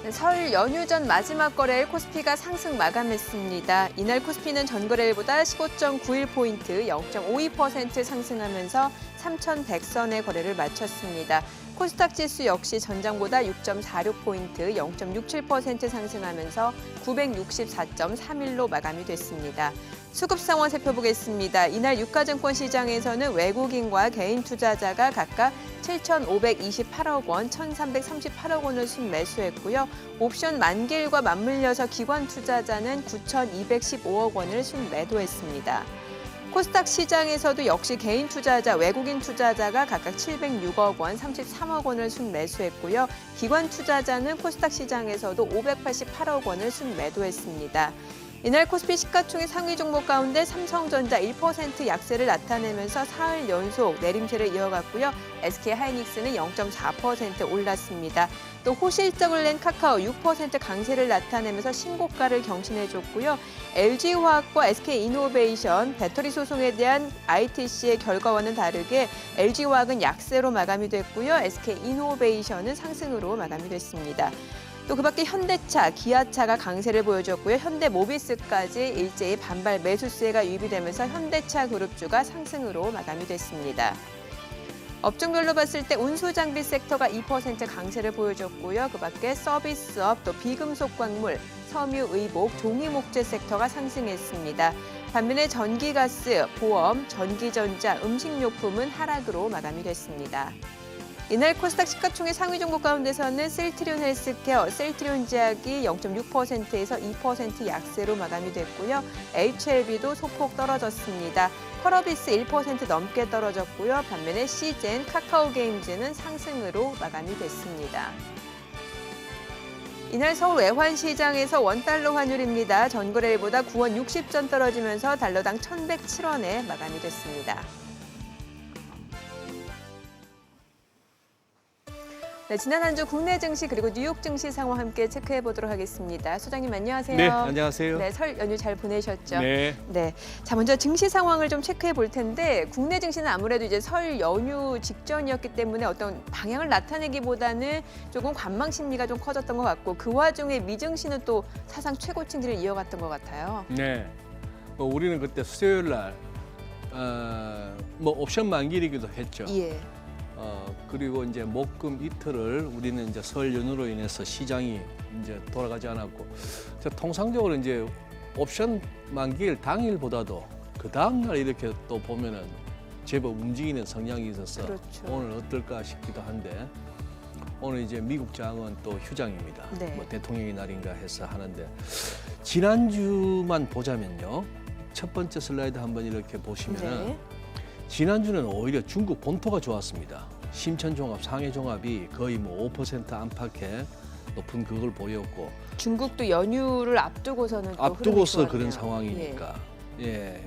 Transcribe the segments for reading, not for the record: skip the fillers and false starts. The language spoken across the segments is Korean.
네, 설 연휴 전 마지막 거래일 코스피가 상승 마감했습니다. 이날 코스피는 전 거래일보다 15.91포인트, 0.52% 상승하면서 3,100선의 거래를 마쳤습니다. 코스닥 지수 역시 전장보다 6.46포인트, 0.67% 상승하면서 964.31로 마감이 됐습니다. 수급 상황 살펴보겠습니다. 이날 유가증권 시장에서는 외국인과 개인 투자자가 각각 7,528억 원, 1,338억 원을 순매수했고요. 옵션 만기일과 맞물려서 기관 투자자는 9,215억 원을 순매도했습니다. 코스닥 시장에서도 역시 개인 투자자, 외국인 투자자가 각각 706억 원, 33억 원을 순매수했고요. 기관 투자자는 코스닥 시장에서도 588억 원을 순매도했습니다. 이날 코스피 시가총액 상위 종목 가운데 삼성전자 1% 약세를 나타내면서 사흘 연속 내림세를 이어갔고요. SK하이닉스는 0.4% 올랐습니다. 또 호실적을 낸 카카오 6% 강세를 나타내면서 신고가를 경신해줬고요. LG화학과 SK이노베이션, 배터리 소송에 대한 ITC의 결과와는 다르게 LG화학은 약세로 마감이 됐고요. SK이노베이션은 상승으로 마감이 됐습니다. 또 그밖에 현대차, 기아차가 강세를 보여줬고요. 현대모비스까지 일제히 반발 매수세가 유입이 되면서 현대차 그룹주가 상승으로 마감이 됐습니다. 업종별로 봤을 때 운수장비 섹터가 2% 강세를 보여줬고요. 그밖에 서비스업, 또 비금속 광물, 섬유, 의복, 종이목재 섹터가 상승했습니다. 반면에 전기가스, 보험, 전기전자, 음식료품은 하락으로 마감이 됐습니다. 이날 코스닥 시가총액 상위 종목 가운데서는 셀트리온 헬스케어, 셀트리온 제약이 0.6%에서 2% 약세로 마감이 됐고요. HLB도 소폭 떨어졌습니다. 펄어비스 1% 넘게 떨어졌고요. 반면에 시젠, 카카오게임즈는 상승으로 마감이 됐습니다. 이날 서울 외환시장에서 원달러 환율입니다. 전거래일보다 9원 60전 떨어지면서 달러당 1,107원에 마감이 됐습니다. 네, 지난 한 주 국내 증시 그리고 뉴욕 증시 상황 함께 체크해 보도록 하겠습니다. 소장님 안녕하세요. 네, 안녕하세요. 네, 설 연휴 잘 보내셨죠? 네. 네. 자, 먼저 증시 상황을 좀 체크해 볼 텐데 국내 증시는 아무래도 이제 설 연휴 직전이었기 때문에 어떤 방향을 나타내기보다는 조금 관망 심리가 좀 커졌던 것 같고 그 와중에 미증시는 또 사상 최고치를 이어갔던 것 같아요. 네. 우리는 그때 수요일 날 옵션 만기이기도 했죠. 예. 그리고 이제 목금 이틀을 우리는 이제 설 연휴로 인해서 시장이 이제 돌아가지 않았고, 통상적으로 이제 옵션 만기일 당일보다도 그 다음 날 이렇게 또 보면은 제법 움직이는 성향이 있어서 그렇죠. 오늘 어떨까 싶기도 한데 오늘 이제 미국 장은 또 휴장입니다. 네. 대통령의 날인가 해서 하는데 지난주만 보자면요. 첫 번째 슬라이드 한번 이렇게 보시면은. 네. 지난주는 오히려 중국 본토가 좋았습니다. 심천종합, 상해종합이 거의 5% 안팎의 높은 그걸 보였고 중국도 연휴를 앞두고서는 또 앞두고서 흐름이 그런 좋았네요. 상황이니까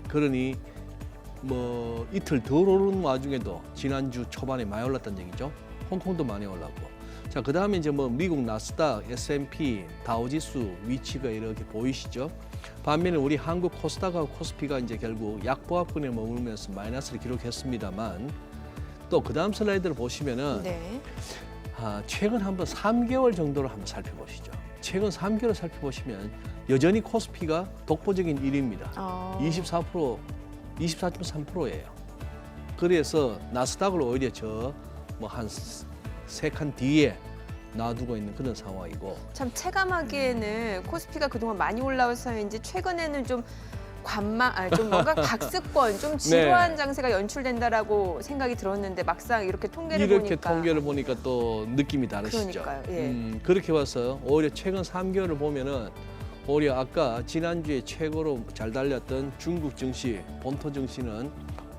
그러니 이틀 덜 오른 와중에도 지난주 초반에 많이 올랐다는 얘기죠. 홍콩도 많이 올랐고 그 다음에 이제 미국 나스닥, S&P, 다우지수 위치가 이렇게 보이시죠. 반면에 우리 한국 코스닥하고 코스피가 이제 결국 약보합권에 머물면서 마이너스를 기록했습니다만 또 그 다음 슬라이드를 보시면은 네. 최근 한번 3개월 정도를 한번 살펴보시죠. 최근 3개월 살펴보시면 여전히 코스피가 독보적인 1위입니다. 24%, 24.3%예요. 그래서 나스닥을 오히려 한 3칸 뒤에 놔두고 있는 그런 상황이고 참 체감하기에는 코스피가 그동안 많이 올라와서인지 최근에는 좀 좀 뭔가 박스권, 좀 지루한 장세가 연출된다라고 생각이 들었는데 막상 이렇게 통계를 보니까 또 느낌이 다르시죠. 그러니까요. 예. 그렇게 봐서 오히려 최근 3개월을 보면은 오히려 아까 지난주에 최고로 잘 달렸던 중국 증시, 본토 증시는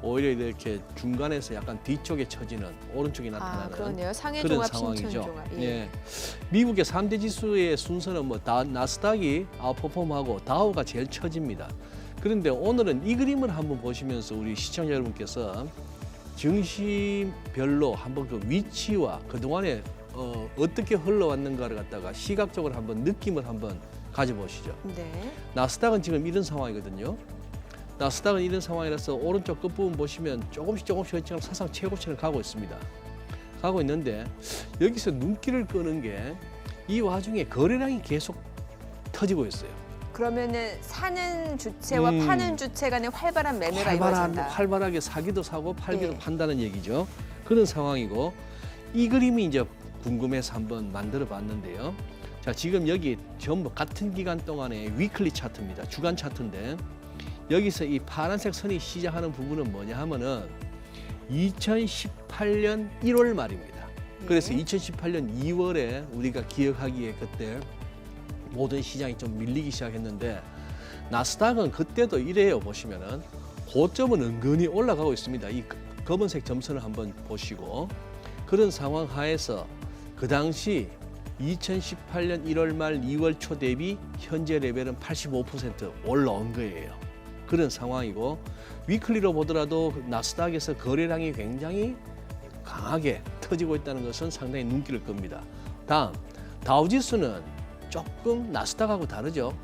오히려 이렇게 중간에서 약간 뒤쪽에 처지는 오른쪽에 나타나는 그러네요. 그런 상해종합, 상황이죠. 심천종합. 예. 미국의 3대 지수의 순서는 나스닥이 아웃퍼폼하고 다우가 제일 처집니다. 그런데 오늘은 이 그림을 한번 보시면서 우리 시청자 여러분께서 증시별로 한번 그 위치와 그동안에 어떻게 흘러왔는가를 갖다가 시각적으로 한번 느낌을 한번 가져보시죠. 네. 나스닥은 지금 이런 상황이거든요. 나스닥은 이런 상황이라서 오른쪽 끝부분 보시면 조금씩 했지만 사상 최고치를 가고 있습니다. 가고 있는데 여기서 눈길을 끄는 게 이 와중에 거래량이 계속 터지고 있어요. 그러면은 사는 주체와 파는 주체 간의 활발한 매매가 이루어진다. 활발하게 사기도 사고 팔기도 예. 판다는 얘기죠. 그런 상황이고 이 그림이 이제 궁금해서 한번 만들어 봤는데요. 자, 지금 여기 전부 같은 기간 동안의 위클리 차트입니다. 주간 차트인데 여기서 이 파란색 선이 시작하는 부분은 뭐냐 하면은 2018년 1월 말입니다. 그래서 예. 2018년 2월에 우리가 기억하기에 그때 모든 시장이 좀 밀리기 시작했는데 나스닥은 그때도 이래요. 보시면은 고점은 은근히 올라가고 있습니다. 이 검은색 점선을 한번 보시고 그런 상황 하에서 그 당시 2018년 1월 말 2월 초 대비 현재 레벨은 85% 올라온 거예요. 그런 상황이고 위클리로 보더라도 나스닥에서 거래량이 굉장히 강하게 터지고 있다는 것은 상당히 눈길을 끕니다. 다음 다우지수는 조금 나스닥하고 다르죠.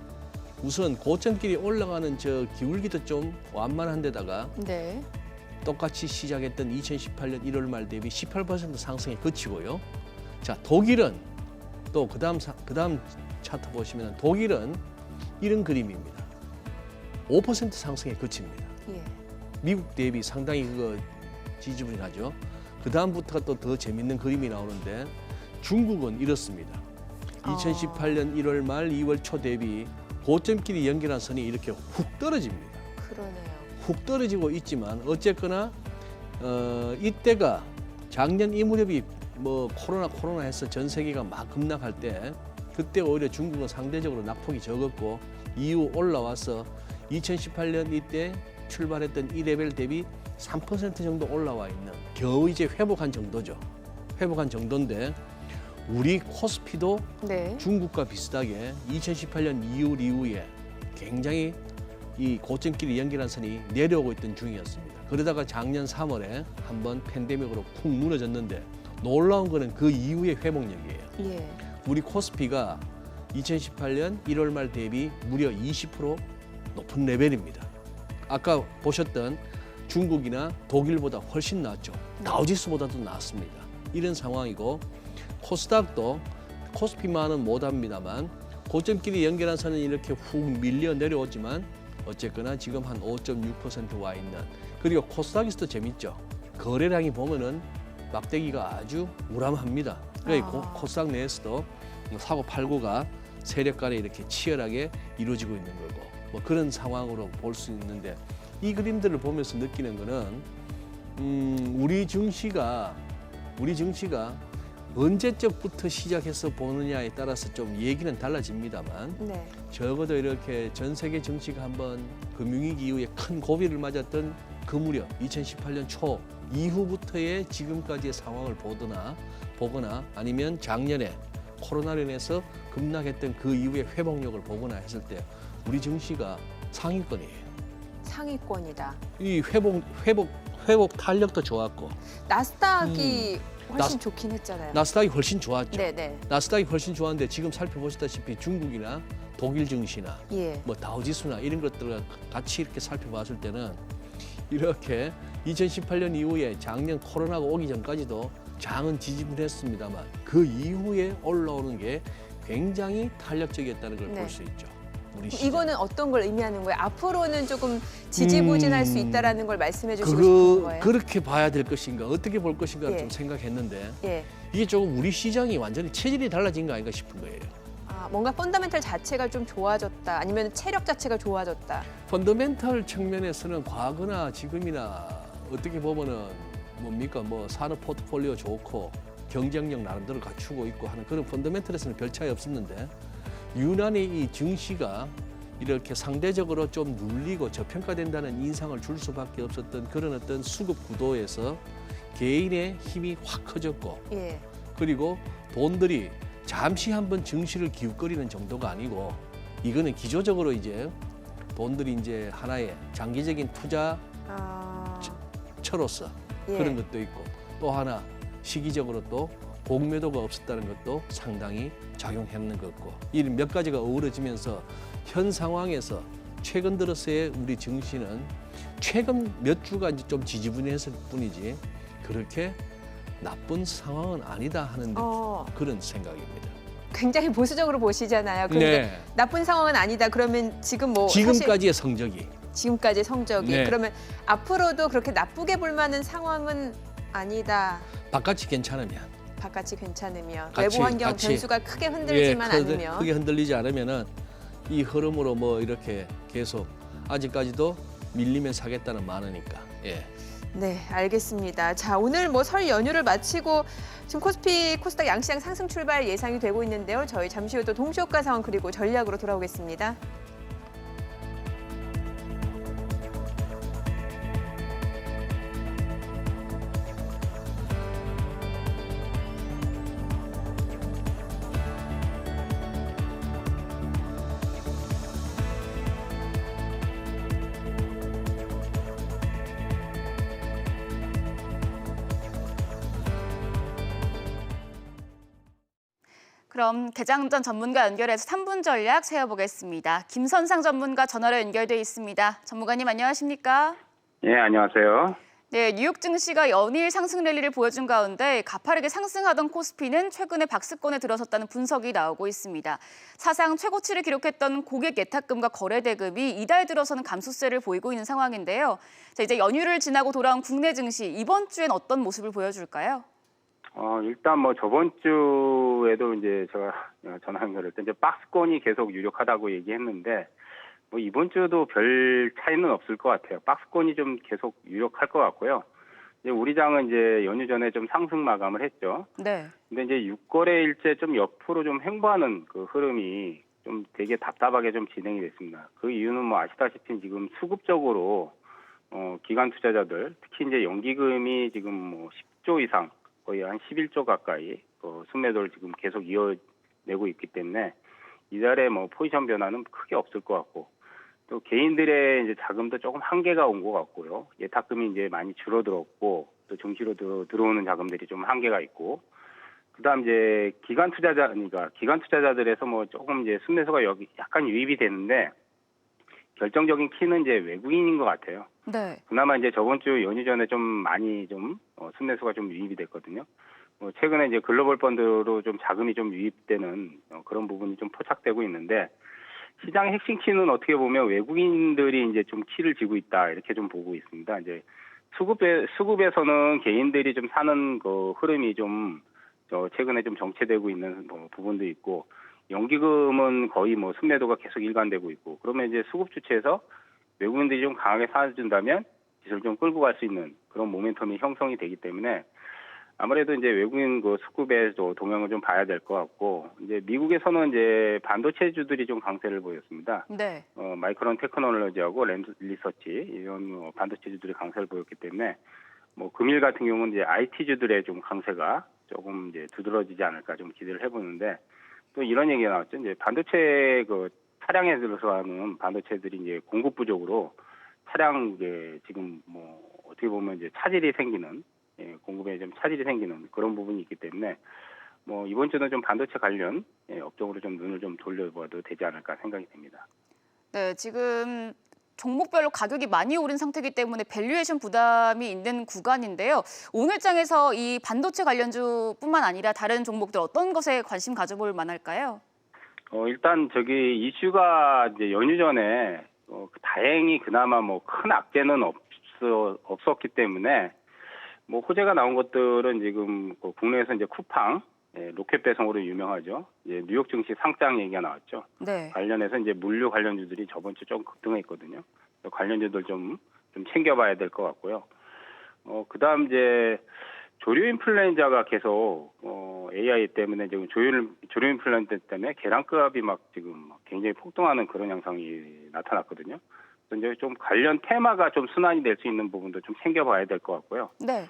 우선 고점끼리 올라가는 저 기울기도 좀 완만한 데다가 네. 똑같이 시작했던 2018년 1월 말 대비 18% 상승에 그치고요. 자, 독일은 또 그다음 차트 보시면 독일은 이런 그림입니다. 5% 상승에 그칩니다. 예. 미국 대비 상당히 그거 지지분이하죠. 그 다음부터가 또 더 재밌는 그림이 나오는데 중국은 이렇습니다. 2018년 1월 말 2월 초 대비 고점끼리 연결한 선이 이렇게 훅 떨어집니다. 그러네요. 훅 떨어지고 있지만 어쨌거나 이때가 작년 이 무렵이 뭐 코로나 해서 전 세계가 막 급락할 때 그때 오히려 중국은 상대적으로 낙폭이 적었고 이후 올라와서 2018년 이때 출발했던 이 레벨 대비 3% 정도 올라와 있는 겨우 이제 회복한 정도죠. 회복한 정도인데 우리 코스피도 네. 중국과 비슷하게 2018년 2월 이후에 굉장히 이 고점끼리 연결한 선이 내려오고 있던 중이었습니다. 그러다가 작년 3월에 한번 팬데믹으로 쿵 무너졌는데 놀라운 거는 그 이후의 회복력이에요. 예. 우리 코스피가 2018년 1월 말 대비 무려 20% 높은 레벨입니다. 아까 보셨던 중국이나 독일보다 훨씬 낫죠. 다우지수보다도 낫습니다. 이런 상황이고 코스닥도 코스피만은 못합니다만 고점끼리 연결한 선은 이렇게 훅 밀려 내려오지만 어쨌거나 지금 한 5.6% 와 있는 그리고 코스닥에서도 재밌죠. 거래량이 보면은 막대기가 아주 우람합니다. 그러니까 코스닥 내에서도 사고 팔고가 세력 간에 이렇게 치열하게 이루어지고 있는 거고 뭐 그런 상황으로 볼 수 있는데 이 그림들을 보면서 느끼는 거는 우리 증시가 언제적부터 시작해서 보느냐에 따라서 좀 얘기는 달라집니다만 네. 적어도 이렇게 전 세계 증시가 한번 금융위기 이후에 큰 고비를 맞았던 그 무렵 2018년 초 이후부터의 지금까지의 상황을 보거나 아니면 작년에 코로나로 인해서 급락했던 그 이후의 회복력을 보거나 했을 때 우리 증시가 상위권이에요. 상위권이다. 이 회복 탄력도 좋았고 나스닥이 훨씬 나스- 좋긴 했잖아요. 나스닥이 훨씬 좋았죠. 네네. 나스닥이 훨씬 좋았는데 지금 살펴보시다시피 중국이나 독일 증시나 예. 뭐 다우지수나 이런 것들을 같이 이렇게 살펴봤을 때는 이렇게 2018년 이후에 작년 코로나가 오기 전까지도 장은 지지분했습니다만 그 이후에 올라오는 게 굉장히 탄력적이었다는 걸 네. 볼 수 있죠. 우리 시장. 이거는 어떤 걸 의미하는 거예요? 앞으로는 조금 지지부진할 수 있다라는 걸 말씀해 주시고 싶은 거예요? 그렇게 봐야 될 것인가 어떻게 볼 것인가 예. 좀 생각했는데 예. 이게 조금 우리 시장이 완전히 체질이 달라진 거 아닌가 싶은 거예요. 뭔가 펀더멘탈 자체가 좀 좋아졌다. 아니면 체력 자체가 좋아졌다. 펀더멘탈 측면에서는 과거나 지금이나 어떻게 보면은 뭡니까 뭐 산업 포트폴리오 좋고 경쟁력 나름대로 갖추고 있고 하는 그런 펀더멘탈에서는 별 차이 없었는데 유난히 이 증시가 이렇게 상대적으로 좀 눌리고 저평가된다는 인상을 줄 수밖에 없었던 그런 어떤 수급 구도에서 개인의 힘이 확 커졌고 예. 그리고 돈들이 잠시 한번 증시를 기웃거리는 정도가 아니고 이거는 기조적으로 이제 돈들이 이제 하나의 장기적인 투자처로서 예. 그런 것도 있고 또 하나 시기적으로 또 공매도가 없었다는 것도 상당히 작용했는 것 같고 이런 몇 가지가 어우러지면서 현 상황에서 최근 들어서의 우리 증시는 최근 몇 주가 이제 좀 지지분했을 뿐이지 그렇게 나쁜 상황은 아니다 하는 그런 생각입니다. 굉장히 보수적으로 보시잖아요. 그런데 네. 나쁜 상황은 아니다. 그러면 지금 뭐 사실 지금까지의 성적이. 지금까지 성적이 네. 그러면 앞으로도 그렇게 나쁘게 볼 만한 상황은 아니다. 바깥이 괜찮으면. 바깥이 괜찮으면 같이, 외부 환경 같이. 변수가 크게 흔들지만 않으면 크게 흔들리지 않으면은 이 흐름으로 뭐 이렇게 계속 아직까지도 밀리면 사겠다는 많으니까. 예. 네, 알겠습니다. 자, 오늘 뭐 설 연휴를 마치고 지금 코스피, 코스닥 양시장 상승 출발 예상이 되고 있는데요. 저희 잠시 후 또 동시효과 상황 그리고 전략으로 돌아오겠습니다. 그럼 개장 전 전문가 연결해서 3분 전략 세워보겠습니다. 김선상 전문가 전화로 연결돼 있습니다. 전문가님 안녕하십니까? 예, 안녕하세요. 네, 뉴욕 증시가 연일 상승 랠리를 보여준 가운데 가파르게 상승하던 코스피는 최근에 박스권에 들어섰다는 분석이 나오고 있습니다. 사상 최고치를 기록했던 고객 예탁금과 거래대금이 이달 들어서는 감소세를 보이고 있는 상황인데요. 자, 이제 연휴를 지나고 돌아온 국내 증시 이번 주엔 어떤 모습을 보여줄까요? 일단 뭐 저번 주에도 이제 제가 전화 연결할 때 이제 박스권이 계속 유력하다고 얘기했는데 뭐 이번 주도 별 차이는 없을 것 같아요. 박스권이 좀 계속 유력할 것 같고요. 이제 우리 장은 이제 연휴 전에 좀 상승 마감을 했죠. 네. 근데 이제 6거래일째 좀 옆으로 좀 횡보하는 그 흐름이 좀 되게 답답하게 좀 진행이 됐습니다. 그 이유는 뭐 아시다시피 지금 수급적으로 기관 투자자들 특히 이제 연기금이 지금 뭐 10조 이상 거의 한 11조 가까이 순매도를 지금 계속 이어내고 있기 때문에 이달에 뭐 포지션 변화는 크게 없을 것 같고 또 개인들의 이제 자금도 조금 한계가 온 것 같고요. 예탁금이 이제 많이 줄어들었고 또 증시로 들어오는 자금들이 좀 한계가 있고 그다음 이제 기관 투자자들에서 뭐 조금 이제 순매수가 여기 약간 유입이 되는데 결정적인 키는 이제 외국인인 것 같아요. 네. 그나마 이제 저번 주 연휴 전에 좀 많이 순매수가 좀 유입이 됐거든요. 최근에 이제 글로벌 펀드로 좀 자금이 좀 유입되는 그런 부분이 좀 포착되고 있는데 시장의 핵심 키는 어떻게 보면 외국인들이 이제 좀 키를 쥐고 있다 이렇게 좀 보고 있습니다. 이제 수급에서는 개인들이 좀 사는 그 흐름이 좀 최근에 좀 정체되고 있는 부분도 있고 연기금은 거의 뭐 순매도가 계속 일관되고 있고 그러면 이제 수급 주체에서 외국인들이 좀 강하게 사준다면 지수를 좀 끌고 갈 수 있는 그런 모멘텀이 형성이 되기 때문에 아무래도 이제 외국인 그 수급에도 동향을 좀 봐야 될 것 같고 이제 미국에서는 이제 반도체주들이 좀 강세를 보였습니다. 네. 마이크론 테크놀로지하고 램 리서치 이런 반도체주들이 강세를 보였기 때문에 뭐 금일 같은 경우는 이제 IT주들의 좀 강세가 조금 이제 두드러지지 않을까 좀 기대를 해보는데 또 이런 얘기가 나왔죠. 이제 반도체 그 차량에 들어서는 반도체들이 이제 공급 부족으로 차량 이제 지금 뭐 어떻게 보면 이제 차질이 생기는 공급에 좀 차질이 생기는 그런 부분이 있기 때문에 뭐 이번 주는 좀 반도체 관련 업종으로 좀 눈을 좀 돌려봐도 되지 않을까 생각이 됩니다. 네, 지금 종목별로 가격이 많이 오른 상태이기 때문에 밸류에이션 부담이 있는 구간인데요. 오늘 장에서 이 반도체 관련주뿐만 아니라 다른 종목들 어떤 것에 관심 가져볼 만할까요? 일단 저기 이슈가 이제 연휴 전에 다행히 그나마 뭐 큰 악재는 없었기 때문에 뭐 호재가 나온 것들은 지금 국내에서 이제 쿠팡 로켓 배송으로 유명하죠. 이제 뉴욕 증시 상장 얘기가 나왔죠. 네. 관련해서 이제 물류 관련주들이 저번 주 좀 급등했거든요. 관련주들 좀 챙겨봐야 될 것 같고요. 그다음 이제 조류 인플루엔자가 계속 AI 때문에 지금 조류 인플루엔자 때문에 계란값이 막 지금 굉장히 폭등하는 그런 양상이 나타났거든요. 그래서 이제 좀 관련 테마가 좀 순환이 될 수 있는 부분도 좀 챙겨봐야 될 것 같고요. 네.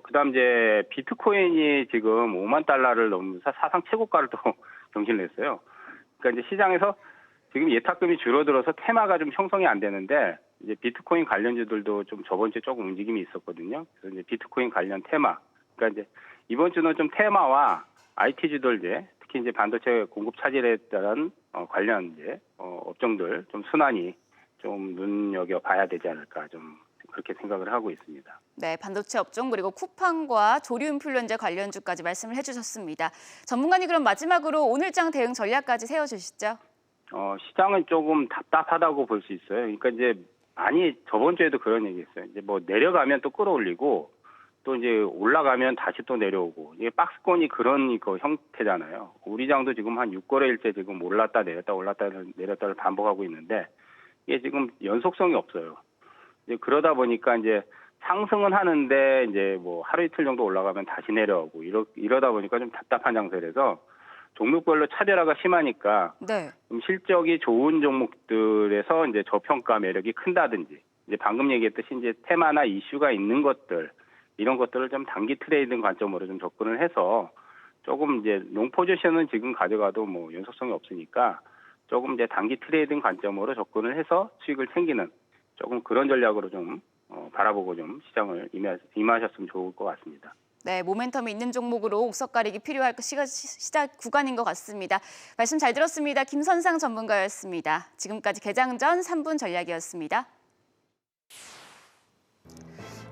그다음 이제 비트코인이 지금 5만 달러를 넘으면서 사상 최고가를 또 경신을 했어요. 그러니까 이제 시장에서 지금 예탁금이 줄어들어서 테마가 좀 형성이 안 되는데 이제 비트코인 관련주들도 좀 저번 주에 조금 움직임이 있었거든요. 그래서 이제 비트코인 관련 테마. 그러니까 이제 이번 주는 좀 테마와 IT주들 이제 특히 이제 반도체 공급 차질에 따른 관련 이제 업종들 좀 순환이 좀 눈여겨 봐야 되지 않을까 좀 그렇게 생각을 하고 있습니다. 네, 반도체 업종 그리고 쿠팡과 조류인플루엔자 관련주까지 말씀을 해주셨습니다. 전문가님 그럼 마지막으로 오늘장 대응 전략까지 세워주시죠. 시장은 조금 답답하다고 볼 수 있어요. 그러니까 이제 저번 주에도 그런 얘기했어요. 이제 뭐 내려가면 또 끌어올리고 또 이제 올라가면 다시 또 내려오고 이게 박스권이 그런 형태잖아요. 우리 장도 지금 한 6거래일째 지금 올랐다 내렸다를 반복하고 있는데 이게 지금 연속성이 없어요. 이제 그러다 보니까 이제 상승은 하는데 이제 뭐 하루 이틀 정도 올라가면 다시 내려오고 이러다 보니까 좀 답답한 장세라서 종목별로 차별화가 심하니까 네. 좀 실적이 좋은 종목들에서 이제 저평가 매력이 큰다든지 이제 방금 얘기했듯이 이제 테마나 이슈가 있는 것들 이런 것들을 좀 단기 트레이딩 관점으로 좀 접근을 해서 조금 이제 롱 포지션은 지금 가져가도 뭐 연속성이 없으니까 조금 이제 단기 트레이딩 관점으로 접근을 해서 수익을 챙기는 조금 그런 전략으로 좀 바라보고 좀 시장을 임하셨으면 좋을 것 같습니다. 네, 모멘텀이 있는 종목으로 옥석 가리기 필요할 시작 구간인 것 같습니다. 말씀 잘 들었습니다. 김선상 전문가였습니다. 지금까지 개장 전 3분 전략이었습니다.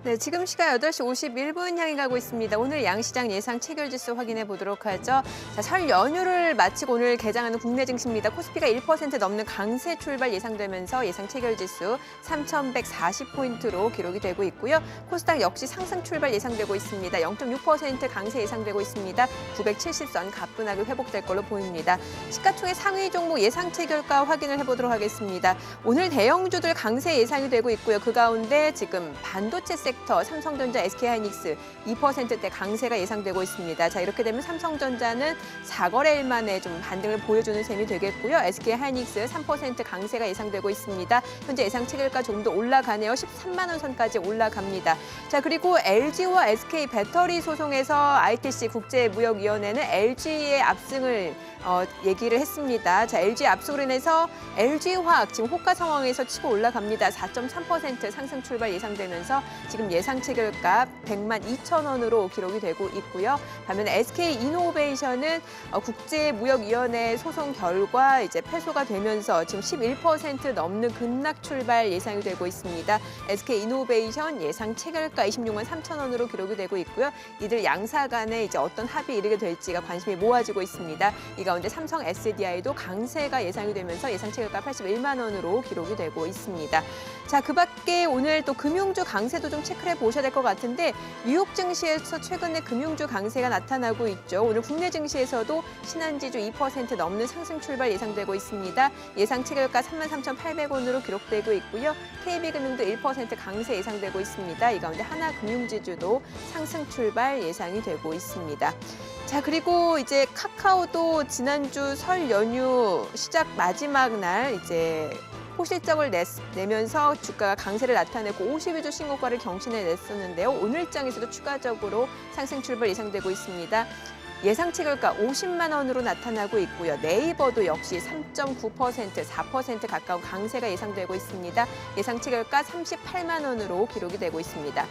네, 지금 시각 8시 51분 향해 가고 있습니다. 오늘 양시장 예상 체결지수 확인해 보도록 하죠. 자, 설 연휴를 마치고 오늘 개장하는 국내 증시입니다. 코스피가 1% 넘는 강세 출발 예상되면서 예상 체결지수 3,140포인트로 기록이 되고 있고요. 코스닥 역시 상승 출발 예상되고 있습니다. 0.6% 강세 예상되고 있습니다. 970선 가뿐하게 회복될 걸로 보입니다. 시가총액 상위 종목 예상 체결가 확인을 해보도록 하겠습니다. 오늘 대형주들 강세 예상이 되고 있고요. 그 가운데 지금 반도체 섹터 삼성전자, SK하이닉스 2%대 강세가 예상되고 있습니다. 자, 이렇게 되면 삼성전자는 4거래일 만에 좀 반등을 보여주는 셈이 되겠고요. SK하이닉스 3% 강세가 예상되고 있습니다. 현재 예상 체결가 좀 더 올라가네요. 13만 원 선까지 올라갑니다. 자, 그리고 LG와 SK 배터리 소송에서 ITC 국제무역위원회는 LG의 압승을 얘기를 했습니다. 자, LG 압승으로 인해서 LG화학 지금 호가 상황에서 치고 올라갑니다. 4.3% 상승 출발 예상되면서 지금 예상 체결가 100만 2천 원으로 기록이 되고 있고요. 반면에 SK이노베이션은 국제무역위원회 소송 결과 이제 패소가 되면서 지금 11% 넘는 급락 출발 예상이 되고 있습니다. SK이노베이션 예상 체결가 26만 3천 원으로 기록이 되고 있고요. 이들 양사 간에 이제 어떤 합의에 이르게 될지가 관심이 모아지고 있습니다. 이 가운데 삼성 SDI도 강세가 예상이 되면서 예상 체결가 81만 원으로 기록이 되고 있습니다. 자, 그 밖에 오늘 또 금융주 강세도 좀 체크를 해보셔야 될 것 같은데 뉴욕 증시에서 최근에 금융주 강세가 나타나고 있죠. 오늘 국내 증시에서도 신한지주 2% 넘는 상승 출발 예상되고 있습니다. 예상 체결가 33,800원으로 기록되고 있고요. KB금융도 1% 강세 예상되고 있습니다. 이 가운데 하나금융지주도 상승 출발 예상이 되고 있습니다. 자, 그리고 이제 카카오도 지난주 설 연휴 시작 마지막 날 이제 호실적을 내면서 주가가 강세를 나타내고 52주 신고가를 경신해냈었는데요. 오늘장에서도 추가적으로 상승 출발 예상되고 있습니다. 예상 체결가 50만 원으로 나타나고 있고요. 네이버도 역시 3.9%, 4% 가까운 강세가 예상되고 있습니다. 예상 체결가 38만 원으로 기록이 되고 있습니다.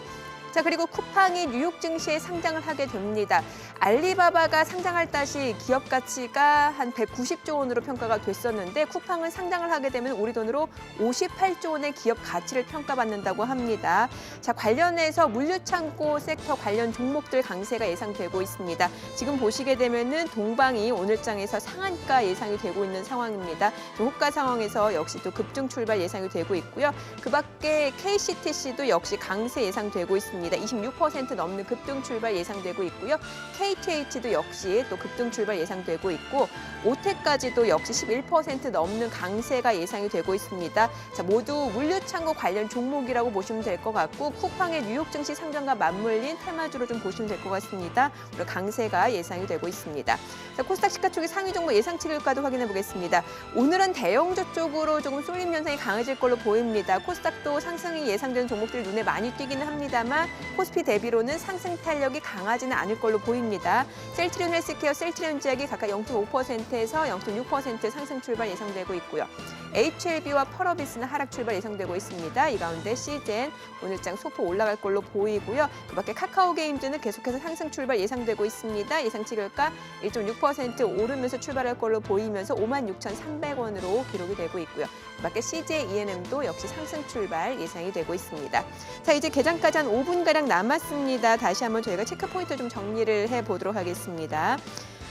자, 그리고 쿠팡이 뉴욕 증시에 상장을 하게 됩니다. 알리바바가 상장할 당시 기업 가치가 한 190조 원으로 평가가 됐었는데 쿠팡은 상장을 하게 되면 우리 돈으로 58조 원의 기업 가치를 평가받는다고 합니다. 자, 관련해서 물류창고 섹터 관련 종목들 강세가 예상되고 있습니다. 지금 보시게 되면은 동방이 오늘장에서 상한가 예상이 되고 있는 상황입니다. 호가 상황에서 역시 또 급등 출발 예상이 되고 있고요. 그 밖에 KCTC도 역시 강세 예상되고 있습니다. 26% 넘는 급등 출발 예상되고 있고요. KTH도 역시 또 급등 출발 예상되고 있고 오텍까지도 역시 11% 넘는 강세가 예상이 되고 있습니다. 자, 모두 물류창고 관련 종목이라고 보시면 될 것 같고 쿠팡의 뉴욕 증시 상장과 맞물린 테마주로 좀 보시면 될 것 같습니다. 오늘 강세가 예상이 되고 있습니다. 자, 코스닥 시가총액 상위 종목 예상 체결가도 확인해 보겠습니다. 오늘은 대형주 쪽으로 조금 쏠림 현상이 강해질 걸로 보입니다. 코스닥도 상승이 예상되는 종목들이 눈에 많이 띄기는 합니다만 코스피 대비로는 상승 탄력이 강하지는 않을 걸로 보입니다. 셀트리온 헬스케어, 셀트리온 제약이 각각 0.5%에서 0.6% 상승 출발 예상되고 있고요. HLB와 펄어비스는 하락 출발 예상되고 있습니다. 이 가운데 CGN 오늘장 소폭 올라갈 걸로 보이고요. 그밖에 카카오게임즈는 계속해서 상승 출발 예상되고 있습니다. 예상치 결과 1.6% 오르면서 출발할 걸로 보이면서 56,300원으로 기록이 되고 있고요. 그밖에 CJ ENM도 역시 상승 출발 예상이 되고 있습니다. 자, 이제 개장까지 한 5분가량 남았습니다. 다시 한번 저희가 체크포인트 좀 정리를 해보도록 하겠습니다.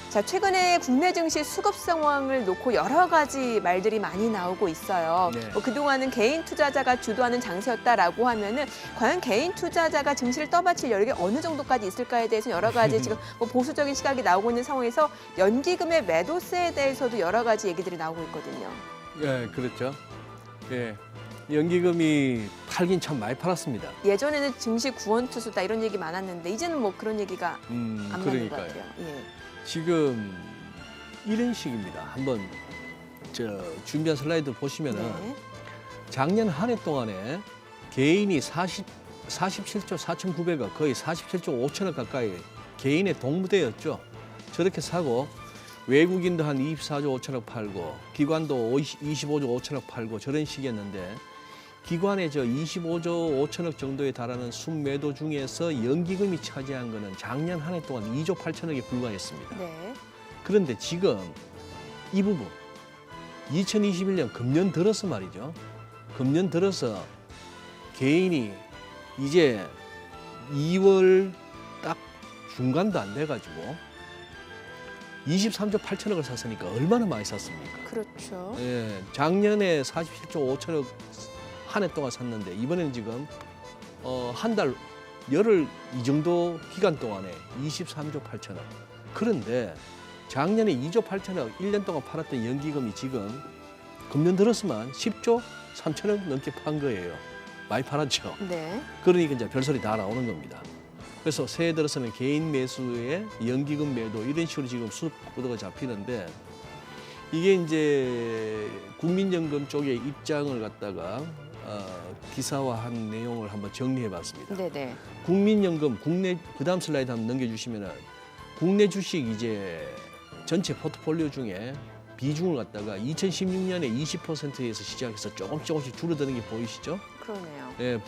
자, 최근에 국내 증시 수급 상황을 놓고 여러 가지 말들이 많이 나오고 있어요. 네. 그동안은 개인 투자자가 주도하는 장세였다라고 하면은 과연 개인 투자자가 증시를 떠받칠 여력이 어느 정도까지 있을까에 대해서 여러 가지 지금 보수적인 시각이 나오고 있는 상황에서 연기금의 매도세에 대해서도 여러 가지 얘기들이 나오고 있거든요. 예, 그렇죠. 예, 연기금이 팔긴 참 많이 팔았습니다. 예전에는 증시 구원투수다 이런 얘기 많았는데 이제는 뭐 그런 얘기가 안 맞는 것 그러니까요. 같아요. 예. 지금 이런 식입니다. 한번 준비한 슬라이드 보시면은 네. 작년 한 해 동안에 개인이 47조 4,900억, 거의 47조 5천억 가까이 개인의 동무대였죠. 저렇게 사고 외국인도 한 24조 5천억 팔고 기관도 25조 5천억 팔고 저런 식이었는데 기관의 25조 5천억 정도에 달하는 순매도 중에서 연기금이 차지한 거는 작년 한 해 동안 2조 8천억에 불과했습니다. 네. 그런데 지금 이 부분 2021년 금년 들어서 말이죠. 금년 들어서 개인이 이제 2월 딱 중간도 안 돼가지고 23조 8천억을 샀으니까 얼마나 많이 샀습니까? 그렇죠. 예, 작년에 47조 5천억 한 해 동안 샀는데 이번에는 지금 한 달 열흘 이 정도 기간 동안에 23조 8천억. 그런데 작년에 2조 8천억 1년 동안 팔았던 연기금이 지금 금년 들었으면 10조 3천억 넘게 판 거예요. 많이 팔았죠. 네. 그러니까 이제 별소리 다 나오는 겁니다. 그래서 새해 들어서는 개인 매수에 연기금 매도 이런 식으로 지금 수급 구도가 잡히는데 이게 이제 국민연금 쪽의 입장을 갖다가 기사화한 내용을 한번 정리해봤습니다. 네네. 국민연금 국내 그다음 슬라이드 한번 넘겨주시면은 국내 주식 이제 전체 포트폴리오 중에 비중을 갖다가 2016년에 20%에서 시작해서 조금씩 줄어드는 게 보이시죠? 그러네요. 예,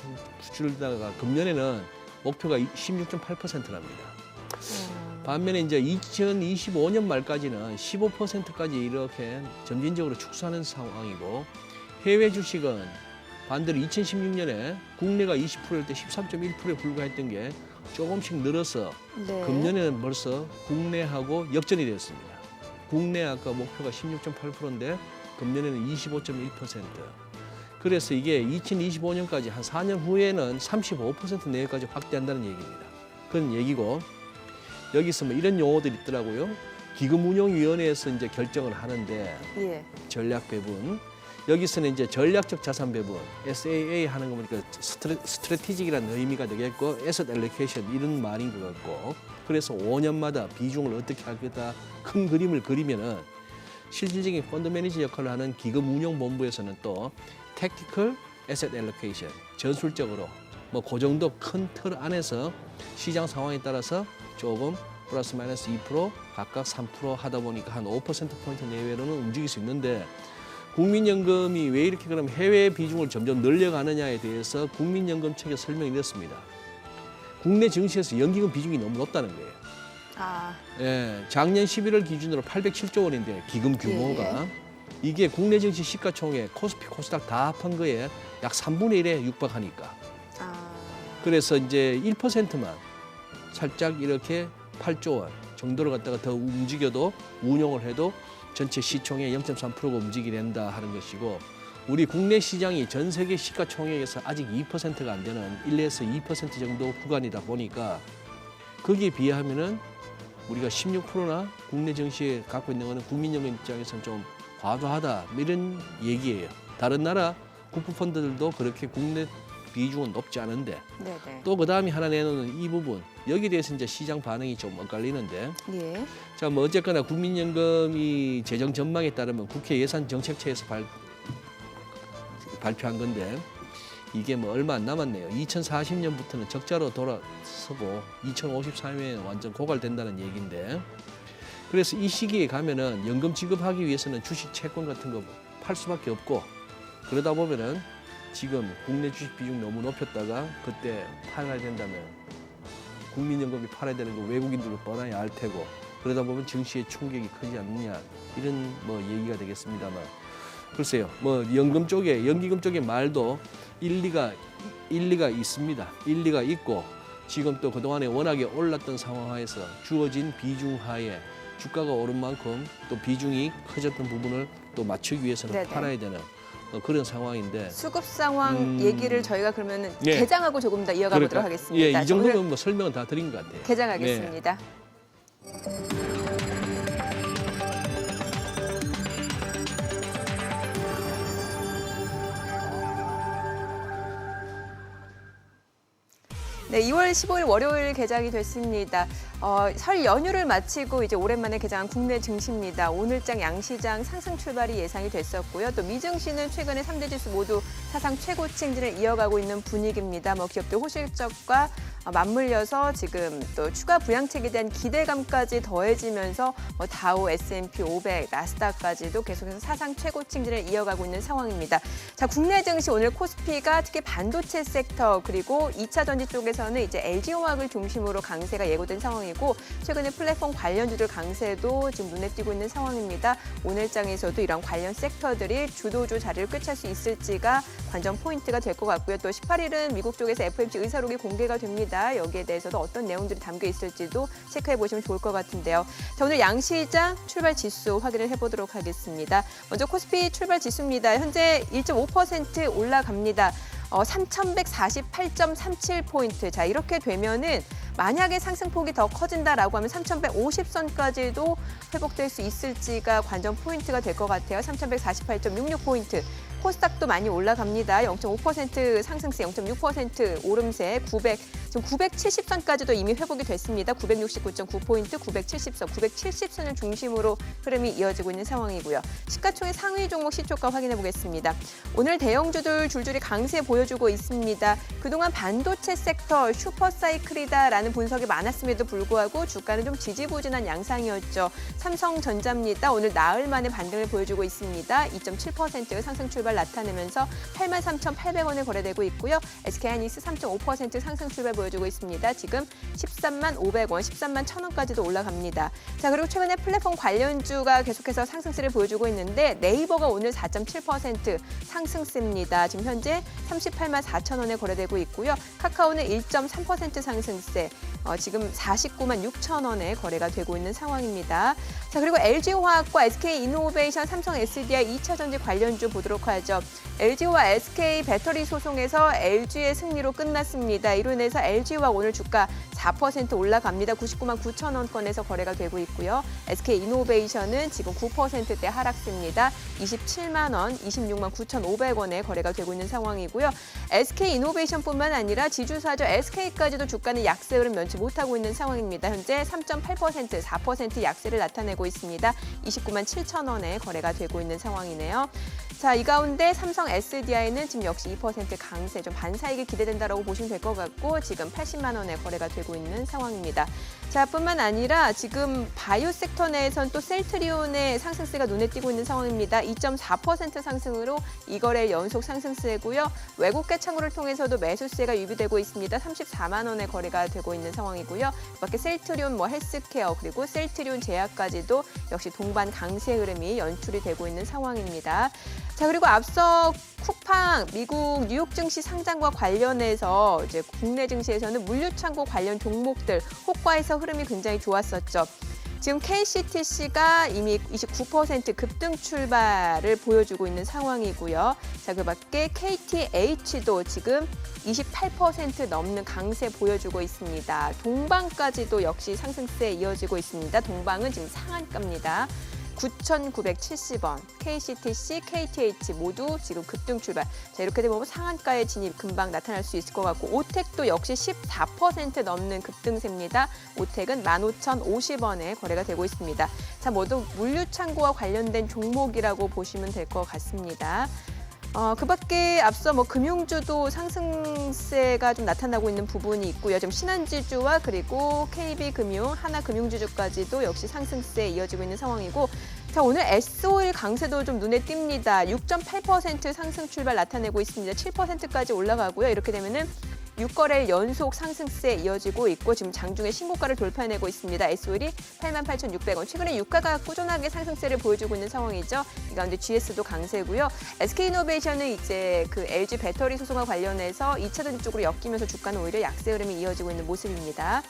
줄다가 금년에는 목표가 16.8%랍니다. 반면에 이제 2025년 말까지는 15%까지 이렇게 점진적으로 축소하는 상황이고 해외 주식은 반대로 2016년에 국내가 20%일 때 13.1%에 불과했던 게 조금씩 늘어서 네. 금년에는 벌써 국내하고 역전이 됐습니다. 국내 아까 목표가 16.8%인데 금년에는 25.1%. 그래서 이게 2025년까지 한 4년 후에는 35% 내외까지 확대한다는 얘기입니다. 그런 얘기고 여기서 뭐 이런 용어들이 있더라고요. 기금운용위원회에서 이제 결정을 하는데 예. 전략 배분. 여기서는 이제 전략적 자산 배분, SAA 하는 거 보니까 스트래티직이라는 의미가 되겠고, 에셋 알로케이션 이런 말인 것 같고, 그래서 5년마다 비중을 어떻게 할 거다 큰 그림을 그리면은 실질적인 펀드 매니저 역할을 하는 기금운용본부에서는 또 택티컬 에셋 알로케이션, 전술적으로 뭐 그 정도 큰 틀 안에서 시장 상황에 따라서 조금 플러스 마이너스 2% 각각 3% 하다 보니까 한 5%포인트 내외로는 움직일 수 있는데 국민연금이 왜 이렇게 그럼 해외 비중을 점점 늘려가느냐에 대해서 국민연금 측의 설명이 이렇습니다. 국내 증시에서 연기금 비중이 너무 높다는 거예요. 아, 예, 작년 11월 기준으로 807조 원인데 기금 규모가 이게 국내 증시 시가총액 코스피 코스닥 다 합한 거에 약 3분의 1에 육박하니까. 그래서 이제 1%만 살짝 이렇게 8조 원 정도로 갖다가 더 움직여도 운용을 해도 전체 시총의 0.3%가 움직이게 된다 하는 것이고 우리 국내 시장이 전 세계 시가총액에서 아직 2%가 안 되는 1에서 2% 정도 구간이다 보니까 거기에 비하면은 우리가 16%나 국내 증시에 갖고 있는 거는 국민연금 입장에서는 좀 과도하다 이런 얘기예요. 다른 나라 국부펀드들도 그렇게 국내 비중은 높지 않은데 네네. 또 그다음에 하나 내놓는 이 부분 여기에 대해서 이제 시장 반응이 좀 엇갈리는데 예. 자, 뭐 어쨌거나 국민연금이 재정 전망에 따르면 국회 예산정책처에서 발표한 건데 이게 뭐 얼마 안 남았네요. 2040년부터는 적자로 돌아서고 2054년에 완전 고갈된다는 얘기인데 그래서 이 시기에 가면은 연금 지급하기 위해서는 주식 채권 같은 거 팔 수밖에 없고 그러다 보면은 지금 국내 주식 비중 너무 높였다가 그때 팔아야 된다면 국민연금이 팔아야 되는 거 외국인들도 뻔하게 알 테고 그러다 보면 증시의 충격이 크지 않느냐 이런 뭐 얘기가 되겠습니다만 글쎄요 뭐 연기금 쪽의 말도 일리가 있습니다. 일리가 있고 지금 또 그동안에 워낙에 올랐던 상황하에서 주어진 비중 하에 주가가 오른 만큼 또 비중이 커졌던 부분을 또 맞추기 위해서는 네네. 팔아야 되는 그런 상황인데 수급 상황 얘기를 저희가 그러면 예. 개장하고 조금 더 이어가 보도록 하겠습니다. 예, 이 오늘 정도면 뭐 설명은 다 드린 것 같아요. 개장하겠습니다. 네, 2월 15일 월요일 개장이 됐습니다. 설 연휴를 마치고 이제 오랜만에 개장한 국내 증시입니다. 오늘장 양시장 상승 출발이 예상이 됐었고요. 또 미증시는 최근에 3대 지수 모두 사상 최고치 행진을 이어가고 있는 분위기입니다. 뭐 기업들 호실적과 맞물려서 지금 또 추가 부양책에 대한 기대감까지 더해지면서 다우, S&P 500, 나스닥까지도 계속해서 사상 최고치 행진을 이어가고 있는 상황입니다. 자, 국내 증시 오늘 코스피가 특히 반도체 섹터 그리고 2차 전지 쪽에서는 이제 LG화학을 중심으로 강세가 예고된 상황이고 최근에 플랫폼 관련주들 강세도 지금 눈에 띄고 있는 상황입니다. 오늘장에서도 이런 관련 섹터들이 주도주 자리를 꿰찰 수 있을지가 관전 포인트가 될 것 같고요. 또 18일은 미국 쪽에서 FOMC 의사록이 공개가 됩니다. 여기에 대해서도 어떤 내용들이 담겨 있을지도 체크해 보시면 좋을 것 같은데요. 자, 오늘 양시장 출발 지수 확인을 해보도록 하겠습니다. 먼저 코스피 출발 지수입니다. 현재 1.5% 올라갑니다. 3,148.37포인트. 자, 이렇게 되면은 만약에 상승폭이 더 커진다라고 하면 3,150선까지도 회복될 수 있을지가 관전 포인트가 될 것 같아요. 3,148.66포인트. 코스닥도 많이 올라갑니다. 0.5% 상승세, 0.6% 오름세, 지금 970선까지도 이미 회복이 됐습니다. 969.9포인트, 970선, 970선을 중심으로 흐름이 이어지고 있는 상황이고요. 시가총액 상위 종목 시초가 확인해 보겠습니다. 오늘 대형주들 줄줄이 강세 보여주고 있습니다. 그동안 반도체 섹터 슈퍼사이클이다라는 분석이 많았음에도 불구하고 주가는 좀 지지부진한 양상이었죠. 삼성전자입니다. 오늘 나흘 만에 반등을 보여주고 있습니다. 2.7% 상승 출발 나타내면서 83,800원에 거래되고 있고요. SK하이닉스 3.5% 상승 출발 보여주고 있습니다. 지금 135,500원, 131,000원까지도 올라갑니다. 자, 그리고 최근에 플랫폼 관련주가 계속해서 상승세를 보여주고 있는데 네이버가 오늘 4.7% 상승세입니다. 지금 현재 384,000원에 거래되고 있고요. 카카오는 1.3% 상승세, 지금 496,000원에 거래가 되고 있는 상황입니다. 자, 그리고 LG화학과 SK이노베이션, 삼성 SDI 2차 전지 관련주 보도록 하죠. LG와 SK 배터리 소송에서 LG의 승리로 끝났습니다. 이로 인해서 LG화학 오늘 주가 4% 올라갑니다. 99만 9천 원권에서 거래가 되고 있고요. SK이노베이션은 지금 9%대 하락세입니다. 27만 원, 26만 9,500원에 거래가 되고 있는 상황이고요. SK이노베이션뿐만 아니라 지주사죠 SK까지도 주가는 약세 흐름 면치 못하고 있는 상황입니다. 현재 3.8%, 4% 약세를 나타내고 있습니다. 29만 7천 원에 거래가 되고 있는 상황이네요. 자, 이 가운데 삼성 SDI는 지금 역시 2% 강세, 좀 반사이익이 기대된다라고 보시면 될 것 같고 지금 80만 원에 거래가 되고 있는 상황입니다. 자, 뿐만 아니라 지금 바이오 섹터 내에선 또 셀트리온의 상승세가 눈에 띄고 있는 상황입니다. 2.4% 상승으로 2거래 연속 상승세고요. 외국계 창구를 통해서도 매수세가 유입되고 있습니다. 34만 원에 거래가 되고 있는 상황이고요. 그밖에 셀트리온, 헬스케어 그리고 셀트리온 제약까지도 역시 동반 강세 흐름이 연출이 되고 있는 상황입니다. 자, 그리고 앞서 쿠팡 미국 뉴욕 증시 상장과 관련해서 이제 국내 증시에서는 물류창고 관련 종목들 호가에서 흐름이 굉장히 좋았었죠. 지금 KCTC가 이미 29% 급등 출발을 보여주고 있는 상황이고요. 자, 그밖에 KTH도 지금 28% 넘는 강세 보여주고 있습니다. 동방까지도 역시 상승세에 이어지고 있습니다. 동방은 지금 상한가입니다. 9,970원, KCTC, KTH 모두 지금 급등 출발. 자, 이렇게 되면 상한가의 진입 금방 나타날 수 있을 것 같고 오텍도 역시 14% 넘는 급등세입니다. 오텍은 15,050원에 거래가 되고 있습니다. 자, 모두 물류창고와 관련된 종목이라고 보시면 될 것 같습니다. 그밖에 앞서 금융주도 상승세가 좀 나타나고 있는 부분이 있고요. 지금 신한지주와 그리고 KB금융, 하나금융지주까지도 역시 상승세에 이어지고 있는 상황이고 자, 오늘 S-오일 강세도 좀 눈에 띕니다. 6.8% 상승 출발 나타내고 있습니다. 7%까지 올라가고요. 이렇게 되면은 6거래일 연속 상승세 이어지고 있고 지금 장중에 신고가를 돌파해내고 있습니다. S-오일이 88,600원. 최근에 유가가 꾸준하게 상승세를 보여주고 있는 상황이죠. 이 가운데 GS도 강세고요. SK이노베이션은 이제 그 LG 배터리 소송과 관련해서 2차전지 쪽으로 엮이면서 주가는 오히려 약세 흐름이 이어지고 있는 모습입니다.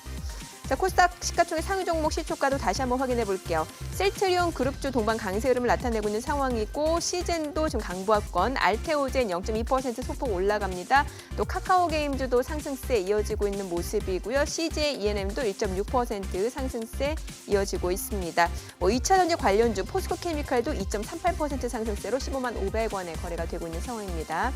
자, 코스닥 시가총액 상위 종목 시초가도 다시 한번 확인해 볼게요. 셀트리온 그룹주 동반 강세 흐름을 나타내고 있는 상황이고 시젠도 지금 강보합권, 알테오젠 0.2% 소폭 올라갑니다. 또 카카오게임즈도 상승세 이어지고 있는 모습이고요. CJ ENM도 1.6% 상승세 이어지고 있습니다. 2차전지 관련주 포스코케미칼도 2.38% 상승세로 15만 500원에 거래가 되고 있는 상황입니다.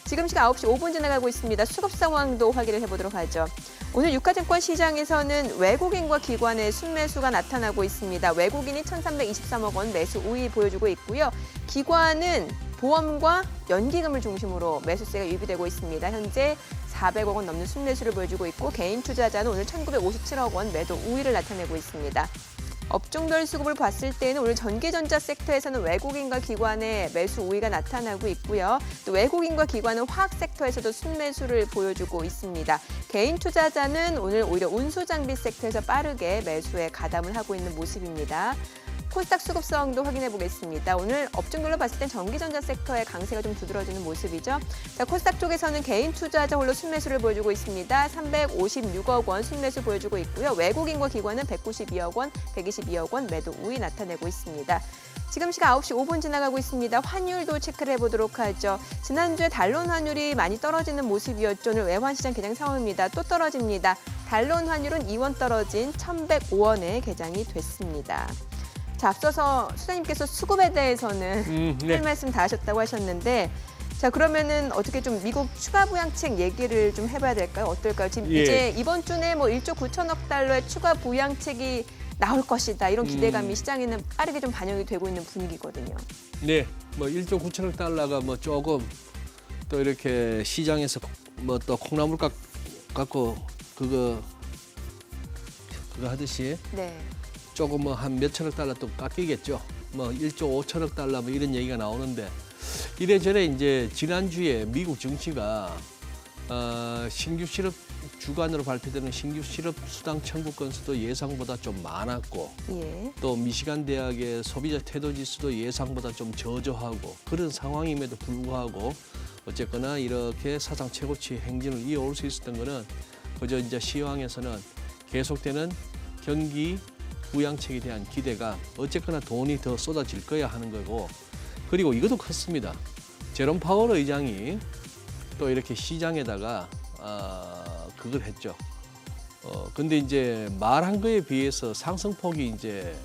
지금 시각 9시 5분 지나가고 있습니다. 수급 상황도 확인을 해보도록 하죠. 오늘 유가증권 시장에서는 외국인과 기관의 순매수가 나타나고 있습니다. 외국인이 1,323억 원 매수 우위 보여주고 있고요. 기관은 보험과 연기금을 중심으로 매수세가 유입되고 있습니다. 현재 400억 원 넘는 순매수를 보여주고 있고 개인 투자자는 오늘 1,957억 원 매도 우위를 나타내고 있습니다. 업종별 수급을 봤을 때는 오늘 전기전자 섹터에서는 외국인과 기관의 매수 우위가 나타나고 있고요. 또 외국인과 기관은 화학 섹터에서도 순매수를 보여주고 있습니다. 개인 투자자는 오늘 오히려 운수장비 섹터에서 빠르게 매수에 가담을 하고 있는 모습입니다. 코스닥 수급 상황도 확인해 보겠습니다. 오늘 업종별로 봤을 땐 전기전자 섹터의 강세가 좀 두드러지는 모습이죠. 자, 코스닥 쪽에서는 개인 투자자 홀로 순매수를 보여주고 있습니다. 356억 원 순매수 보여주고 있고요. 외국인과 기관은 192억 원, 122억 원 매도 우위 나타내고 있습니다. 지금 시각 9시 5분 지나가고 있습니다. 환율도 체크를 해보도록 하죠. 지난주에 달론 환율이 많이 떨어지는 모습이었죠. 오늘 외환시장 개장 상황입니다. 또 떨어집니다. 달론 환율은 2원 떨어진 1,105원에 개장이 됐습니다. 자, 앞서서 수사님께서 수급에 대해서는 할 말씀 다 하셨다고 하셨는데 자, 그러면은 어떻게 좀 미국 추가 부양책 얘기를 좀 해봐야 될까요? 어떨까요? 지금 이제 이번 주 내에 뭐 1조 9천억 달러의 추가 부양책이 나올 것이다. 이런 기대감이 시장에는 빠르게 좀 반영이 되고 있는 분위기거든요. 네, 뭐 1조 9천억 달러가 뭐 조금 또 이렇게 시장에서 뭐 또 콩나물 갖고 그거 하듯이 네. 조금 뭐 한 몇천억 달러 또 깎이겠죠. 뭐 1조 5천억 달러 뭐 이런 얘기가 나오는데 이래저래 이제 지난주에 미국 증시가 신규 실업 주간으로 발표되는 신규 실업 수당 청구 건수도 예상보다 좀 많았고 예. 또 미시간 대학의 소비자 태도 지수도 예상보다 좀 저조하고 그런 상황임에도 불구하고 어쨌거나 이렇게 사상 최고치 행진을 이어올 수 있었던 거는 그저 이제 시황에서는 계속되는 경기 부양책에 대한 기대가 어쨌거나 돈이 더 쏟아질 거야 하는 거고 그리고 이것도 컸습니다. 제롬 파월 의장이 또 이렇게 시장에다가 그걸 했죠. 근데 이제 말한 거에 비해서 상승폭이 이제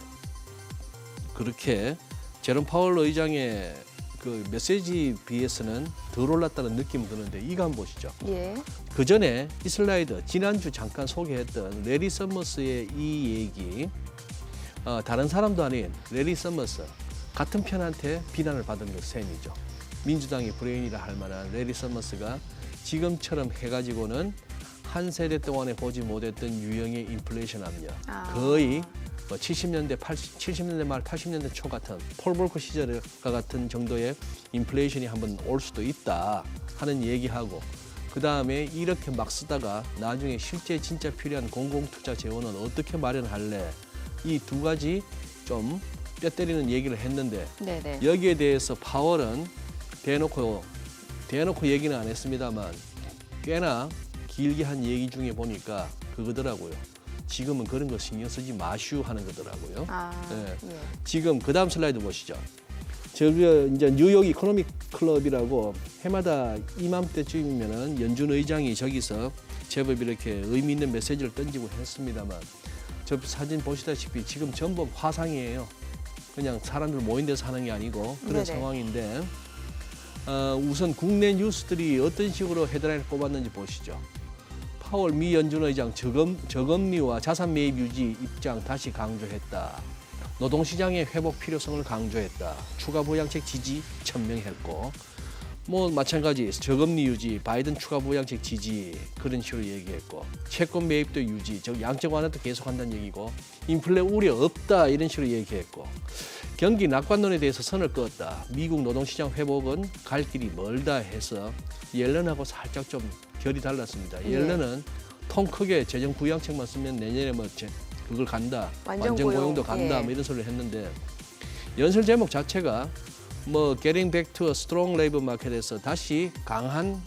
그렇게 제롬 파월 의장의 그 메시지 비해서는 덜 올랐다는 느낌이 드는데 이거 한번 보시죠. 예. 그 전에 이 슬라이드 지난주 잠깐 소개했던 레리 서머스의 이 얘기 다른 사람도 아닌 레리 서머스 같은 편한테 비난을 받은 것 셈이죠. 민주당의 브레인이라 할 만한 레리 서머스가 지금처럼 해가지고는 한 세대 동안에 보지 못했던 유형의 인플레이션 압력 거의 70년대 말 80년대 초 같은 폴 볼커 시절과 같은 정도의 인플레이션이 한번 올 수도 있다 하는 얘기하고 그 다음에 이렇게 막 쓰다가 나중에 실제 진짜 필요한 공공투자 재원은 어떻게 마련할래 이 두 가지 좀 뼈 때리는 얘기를 했는데 네네. 여기에 대해서 파월은 대놓고 얘기는 안 했습니다만 꽤나 길게 한 얘기 중에 보니까 그거더라고요. 지금은 그런 거 신경 쓰지 마슈 하는 거더라고요. 네. 예. 지금 그 다음 슬라이드 보시죠. 저기 이제 뉴욕 이코노믹 클럽이라고 해마다 이맘때쯤이면은 연준 의장이 저기서 제법 이렇게 의미 있는 메시지를 던지고 했습니다만 저 사진 보시다시피 지금 전부 화상이에요. 그냥 사람들 모인 데서 하는 게 아니고 그런 네네. 상황인데 우선 국내 뉴스들이 어떤 식으로 헤드라인을 꼽았는지 보시죠. 파월 미 연준 의장 저금리와 자산 매입 유지 입장 다시 강조했다. 노동시장의 회복 필요성을 강조했다. 추가 부양책 지지 천명했고 뭐 마찬가지 저금리 유지, 바이든 추가 부양책 지지 그런 식으로 얘기했고 채권 매입도 유지, 즉 양적 완화도 계속한다는 얘기고 인플레 우려 없다 이런 식으로 얘기했고 경기 낙관론에 대해서 선을 그었다. 미국 노동시장 회복은 갈 길이 멀다 해서 옐런하고 살짝 좀 결이 달랐습니다. 예. 옐런은 통 크게 재정 부양책만 쓰면 내년에 뭐 그걸 간다. 완전 고용도 간다. 예. 뭐 이런 소리를 했는데 연설 제목 자체가 뭐 Getting Back to a Strong Labor Market에서 다시 강한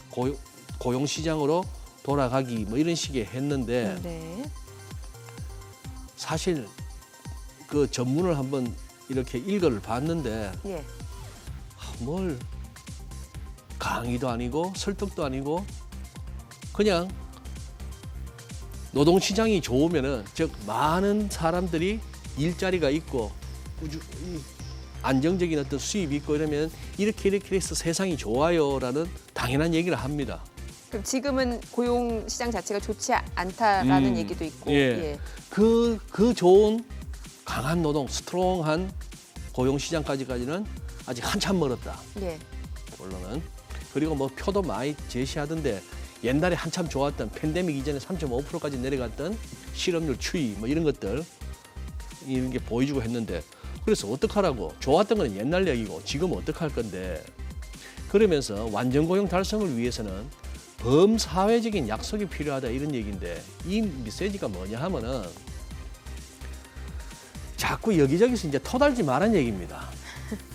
고용 시장으로 돌아가기 뭐 이런 식의 했는데 네. 사실 그 전문을 한번 이렇게 읽어를 봤는데 예. 뭘 강의도 아니고 설득도 아니고 그냥 노동시장이 좋으면은 즉 많은 사람들이 일자리가 있고 안정적인 어떤 수입이 있고 이러면 이렇게 해서 세상이 좋아요라는 당연한 얘기를 합니다. 그럼 지금은 고용 시장 자체가 좋지 않다라는 얘기도 있고. 예. 그 좋은 강한 노동, 스트롱한 고용 시장까지는 아직 한참 멀었다. 예. 물론은. 그리고 뭐 표도 많이 제시하던데 옛날에 한참 좋았던 팬데믹 이전에 3.5%까지 내려갔던 실업률 추이 뭐 이런 것들 이런 게 보여주고 했는데 그래서 어떡하라고 좋았던 건 옛날 얘기고 지금 어떡할 건데 그러면서 완전 고용 달성을 위해서는 범사회적인 약속이 필요하다 이런 얘기인데 이 메시지가 뭐냐 하면은 자꾸 여기저기서 이제 터달지 말란 얘기입니다.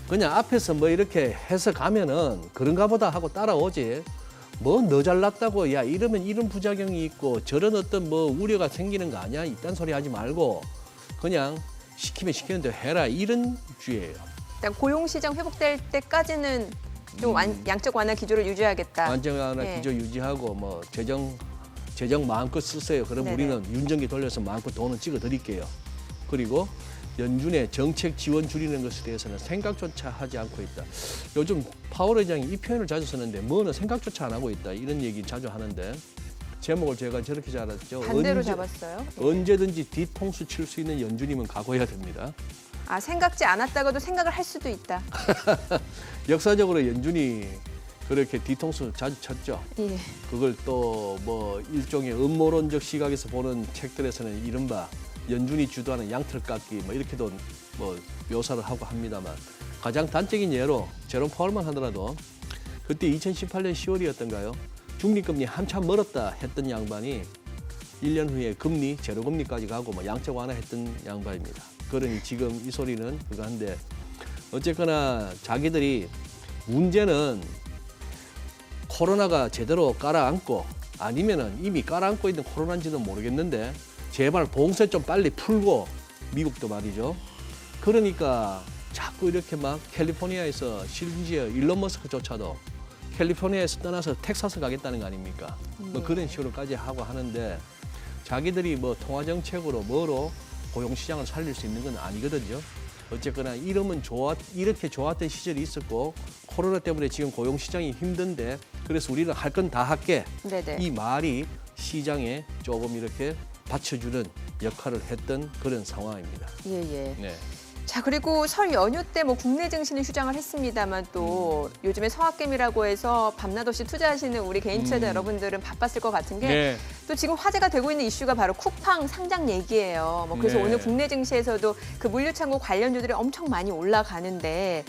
그냥 앞에서 뭐 이렇게 해서 가면은 그런가 보다 하고 따라오지 뭐 너 잘났다고 야 이러면 이런 부작용이 있고 저런 어떤 뭐 우려가 생기는 거 아니야 이딴 소리 하지 말고 그냥 시키면 시키는 대로 해라 이런 주의예요. 일단 고용 시장 회복될 때까지는 좀 양적 완화 기조를 유지하겠다. 완전 완화 예. 기조 유지하고 뭐 재정 마음껏 쓰세요. 그럼 네네. 우리는 윤정기 돌려서 마음껏 돈을 찍어 드릴게요. 그리고 연준의 정책 지원 줄이는 것에 대해서는 생각조차 하지 않고 있다. 요즘 파월 의장이 이 표현을 자주 쓰는데 뭐는 생각조차 안 하고 있다. 이런 얘기 자주 하는데 제목을 제가 저렇게 잡았죠. 반대로 잡았어요. 예. 언제든지 뒤통수 칠 수 있는 연준이면 각오해야 됩니다. 아, 생각지 않았다가도 생각을 할 수도 있다. 역사적으로 연준이 그렇게 뒤통수 자주 쳤죠. 예. 그걸 또 뭐 일종의 음모론적 시각에서 보는 책들에서는 이른바 연준이 주도하는 양털 깎기 뭐 이렇게도 뭐 묘사를 하고 합니다만 가장 단적인 예로 제롬 파월만 하더라도 그때 2018년 10월이었던가요? 중립금리 한참 멀었다 했던 양반이 1년 후에 금리 제로금리까지 가고 뭐 양적 완화했던 양반입니다. 그러니 지금 이 소리는 그거 한데 어쨌거나 자기들이 문제는 코로나가 제대로 깔아앉고 아니면은 이미 깔아앉고 있는 코로나인지는 모르겠는데 제발 봉쇄 좀 빨리 풀고 미국도 말이죠. 그러니까 자꾸 이렇게 막 캘리포니아에서 심지어 일론 머스크조차도 캘리포니아에서 떠나서 텍사스 가겠다는 거 아닙니까? 뭐 그런 식으로까지 하고 하는데 자기들이 뭐 통화 정책으로 뭐로 고용 시장을 살릴 수 있는 건 아니거든요. 어쨌거나 이렇게 좋았던 시절이 있었고 코로나 때문에 지금 고용 시장이 힘든데 그래서 우리는 할 건 다 할게. 네네. 이 말이 시장에 조금 이렇게 받쳐주는 역할을 했던 그런 상황입니다. 예, 예. 네. 자, 그리고 설 연휴 때 뭐 국내 증시는 휴장을 했습니다만 또 요즘에 서학개미라고 해서 밤낮 없이 투자하시는 우리 개인 투자자 여러분들은 바빴을 것 같은 게 또 지금 화제가 되고 있는 이슈가 바로 쿠팡 상장 얘기예요. 뭐 그래서 네. 오늘 국내 증시에서도 그 물류창고 관련주들이 엄청 많이 올라가는데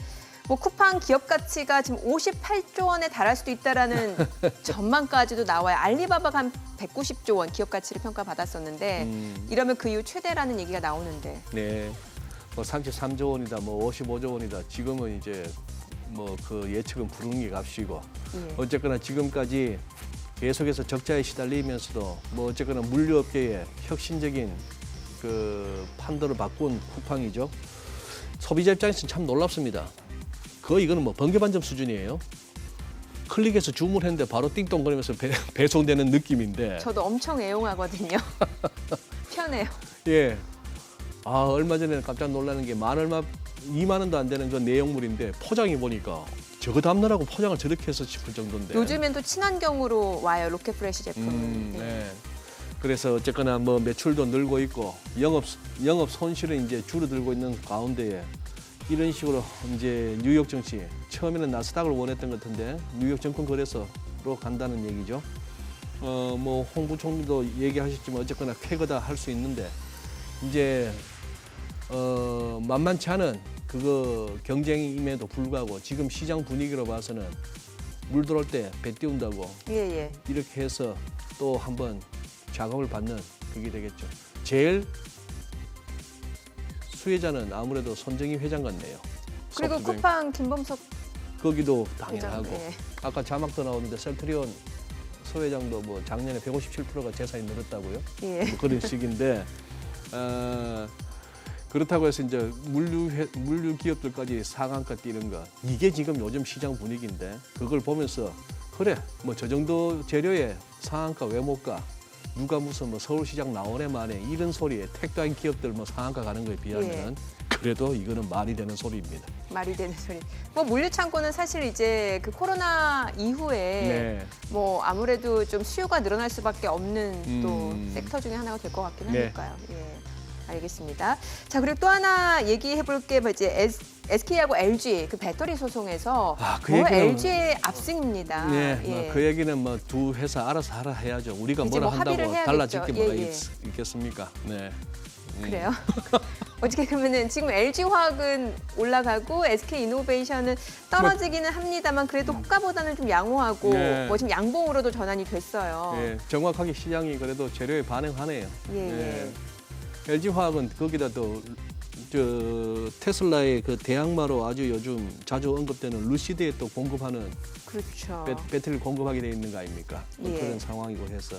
뭐 쿠팡 기업 가치가 지금 58조 원에 달할 수도 있다라는 전망까지도 나와요. 알리바바가 한 190조 원 기업 가치를 평가받았었는데 이러면 그 이후 최대라는 얘기가 나오는데. 네. 뭐 33조 원이다, 뭐 55조 원이다. 지금은 이제 뭐 그 예측은 불응의 값이고 예. 어쨌거나 지금까지 계속해서 적자에 시달리면서도 뭐 어쨌거나 물류업계의 혁신적인 그 판도를 바꾼 쿠팡이죠. 소비자 입장에서는 참 놀랍습니다. 거의 이거는 뭐 번개반점 수준이에요. 클릭해서 주문했는데 바로 띵동거리면서 배송되는 느낌인데. 저도 엄청 애용하거든요. 편해요. 예. 아, 얼마 전에는 깜짝 놀라는 게 만 얼마, 2만 원도 안 되는 그 내용물인데 포장이 보니까 저거 담느라고 포장을 저렇게 해서 싶을 정도인데. 요즘엔 또 친환경으로 와요. 로켓프레시 제품은. 네. 그래서 어쨌거나 뭐 매출도 늘고 있고 영업 손실은 이제 줄어들고 있는 가운데에 이런 식으로 이제 뉴욕 증시 처음에는 나스닥을 원했던 것 같은데 뉴욕 증권거래소로 간다는 얘기죠. 뭐 홍 부총리도 얘기하셨지만 어쨌거나 쾌거다 할 수 있는데 이제 만만치 않은 그거 경쟁임에도 불구하고 지금 시장 분위기로 봐서는 물 들어올 때 배 띄운다고 예. 이렇게 해서 또 한번 작업을 받는 그게 되겠죠. 제일 수혜자는 아무래도 손정희 회장 같네요. 그리고 소프트뱅크. 쿠팡 김범석 거기도 회장. 당연하고 예. 아까 자막도 나오는데 셀트리온 소 회장도 뭐 작년에 157%가 재산이 늘었다고요. 예. 뭐 그런 식인데 그렇다고 해서 이제 물류 기업들까지 상한가 뛰는 거 이게 지금 요즘 시장 분위기인데 그걸 보면서 그래 뭐 저 정도 재료에 상한가 왜 못 가? 누가 무슨 뭐 서울시장 나오네 만에 이런 소리에 택배한 기업들 뭐 상한가 가는 거에 비하면 그래도 이거는 말이 되는 소리입니다. 말이 되는 소리. 뭐 물류 창고는 사실 이제 그 코로나 이후에 네. 뭐 아무래도 좀 수요가 늘어날 수밖에 없는 또 음. 섹터 중에 하나가 될 것 같긴 네. 하니까요. 예. 알겠습니다. 자, 그리고 또 하나 얘기해 볼 게 이제 SK하고 LG 그 배터리 소송에서 그 뭐 얘기는- LG의 압승입니다. 네, 예. 뭐 그 얘기는 뭐 두 회사 알아서 하라 해야죠. 우리가 이제 뭐라 뭐 합의를 한다고 해야겠죠. 달라질 게 뭐가 예. 있겠습니까? 네. 그래요? 어떻게 그러면은 지금 LG화학은 올라가고 SK이노베이션은 떨어지기는 합니다만 그래도 호가보다는 좀 양호하고 네. 뭐 지금 양봉으로도 전환이 됐어요. 예, 정확하게 시장이 그래도 재료에 반응하네요. 예. LG화학은 거기다 또 테슬라의 그 대항마로 아주 요즘 자주 언급되는 루시드에 또 공급하는 그렇죠. 배터리를 공급하게 돼 있는 거 아닙니까? 뭐 예. 그런 상황이고 해서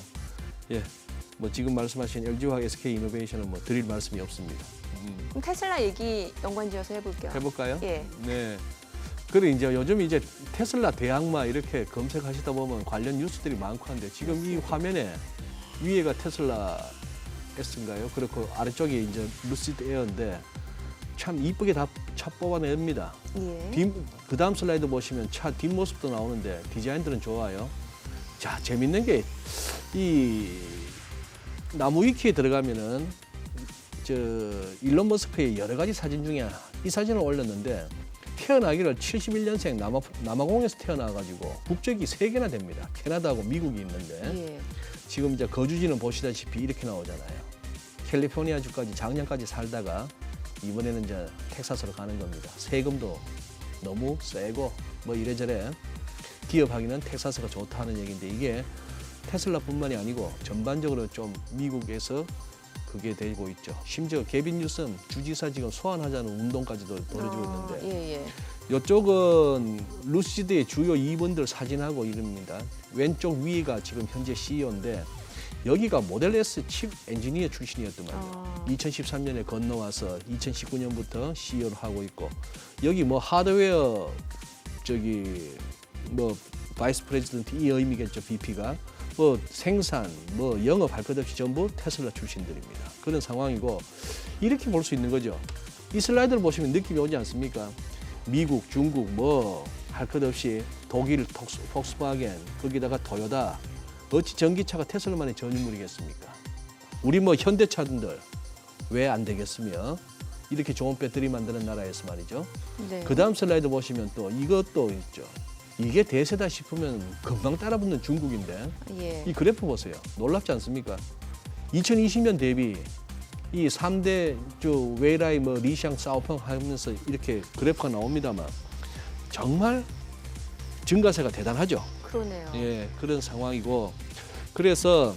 뭐 지금 말씀하신 LG화학, SK이노베이션은 뭐 드릴 말씀이 없습니다. 그럼 테슬라 얘기 연관지어서 해볼게요. 해볼까요? 예. 네. 그리고 이제 요즘 이제 테슬라 대항마 이렇게 검색하시다 보면 관련 뉴스들이 많고 한데 지금 이 화면에 위에가 테슬라 S인가요? 그렇고 아래쪽에 이제 루시드 에어인데 참 이쁘게 다 차 뽑아냅니다. 예. 그 다음 슬라이드 보시면 차 뒷모습도 나오는데 디자인들은 좋아요. 자, 재밌는 게 이 나무 위키에 들어가면은 일론 머스크의 여러 가지 사진 중에 이 사진을 올렸는데 태어나기를 71년생 남아공에서 태어나가지고 국적이 3개나 됩니다. 캐나다하고 미국이 있는데 예. 지금 이제 거주지는 보시다시피 이렇게 나오잖아요. 캘리포니아주까지 작년까지 살다가 이번에는 이제 텍사스로 가는 겁니다. 세금도 너무 세고 뭐 이래저래 기업하기는 텍사스가 좋다는 얘기인데 이게 테슬라뿐만이 아니고 전반적으로 좀 미국에서 그게 되고 있죠. 심지어 개빈 뉴슨 주지사 지금 소환하자는 운동까지도 벌어지고 있는데 예. 이쪽은 루시드의 주요 임원들 사진하고 이릅니다. 왼쪽 위가 지금 현재 CEO인데 여기가 모델 S 칩 엔지니어 출신이었더만요. 2013년에 건너와서 2019년부터 CEO를 하고 있고 여기 뭐 하드웨어 뭐 바이스 프레지던트 이 의미겠죠. VP가 뭐 생산, 뭐 영업 할 것 없이 전부 테슬라 출신들입니다. 그런 상황이고 이렇게 볼 수 있는 거죠. 이 슬라이드를 보시면 느낌이 오지 않습니까? 미국, 중국 뭐 할 것 없이 독일 폭스바겐 거기다가 토요타 어찌 전기차가 테슬라만의 전유물이겠습니까? 우리 뭐 현대차들 왜 안 되겠으며 이렇게 좋은 배터리 만드는 나라에서 말이죠. 네. 그 다음 슬라이드 보시면 또 이것도 있죠. 이게 대세다 싶으면 금방 따라붙는 중국인데 예. 이 그래프 보세요. 놀랍지 않습니까? 2020년 대비 이 3대 웨이라이 뭐 리샹 사오펑 하면서 이렇게 그래프가 나옵니다만 정말 증가세가 대단하죠. 그러네요. 예, 그런 상황이고 그래서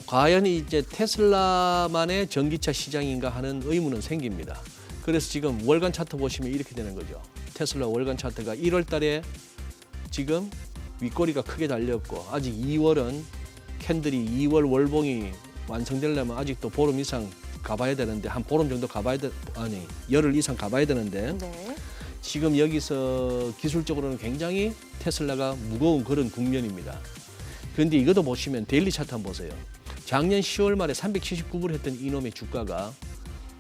과연 이제 테슬라만의 전기차 시장인가 하는 의문은 생깁니다. 그래서 지금 월간 차트 보시면 이렇게 되는 거죠. 테슬라 월간 차트가 1월 달에 지금 윗꼬리가 크게 달렸고 아직 2월은 캔들이 2월 월봉이 완성되려면 아직도 보름 이상 가봐야 되는데 한 보름 정도 열흘 이상 가봐야 되는데 네. 지금 여기서 기술적으로는 굉장히 테슬라가 무거운 그런 국면입니다. 그런데 이것도 보시면 데일리 차트 한번 보세요. 작년 10월 말에 379불 했던 이놈의 주가가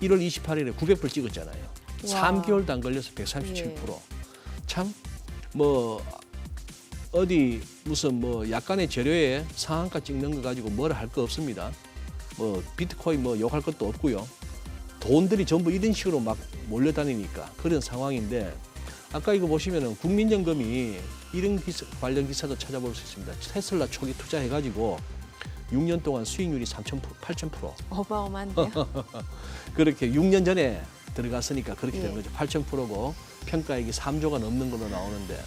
1월 28일에 900불 찍었잖아요. 와. 3개월도 안 걸려서 137%. 참 뭐 어디 무슨 뭐 약간의 재료에 상한가 찍는 거 가지고 뭐라 할 거 없습니다. 뭐 비트코인 뭐 욕할 것도 없고요. 돈들이 전부 이런 식으로 막 몰려다니니까 그런 상황인데 아까 이거 보시면은 국민연금이 이런 관련 기사도 찾아볼 수 있습니다. 테슬라 초기 투자해가지고 6년 동안 수익률이 8,000%. 어마어마한데요. 그렇게 6년 전에 들어갔으니까 그렇게 되는 예. 거죠. 8,000%고 평가액이 3조가 넘는 걸로 나오는데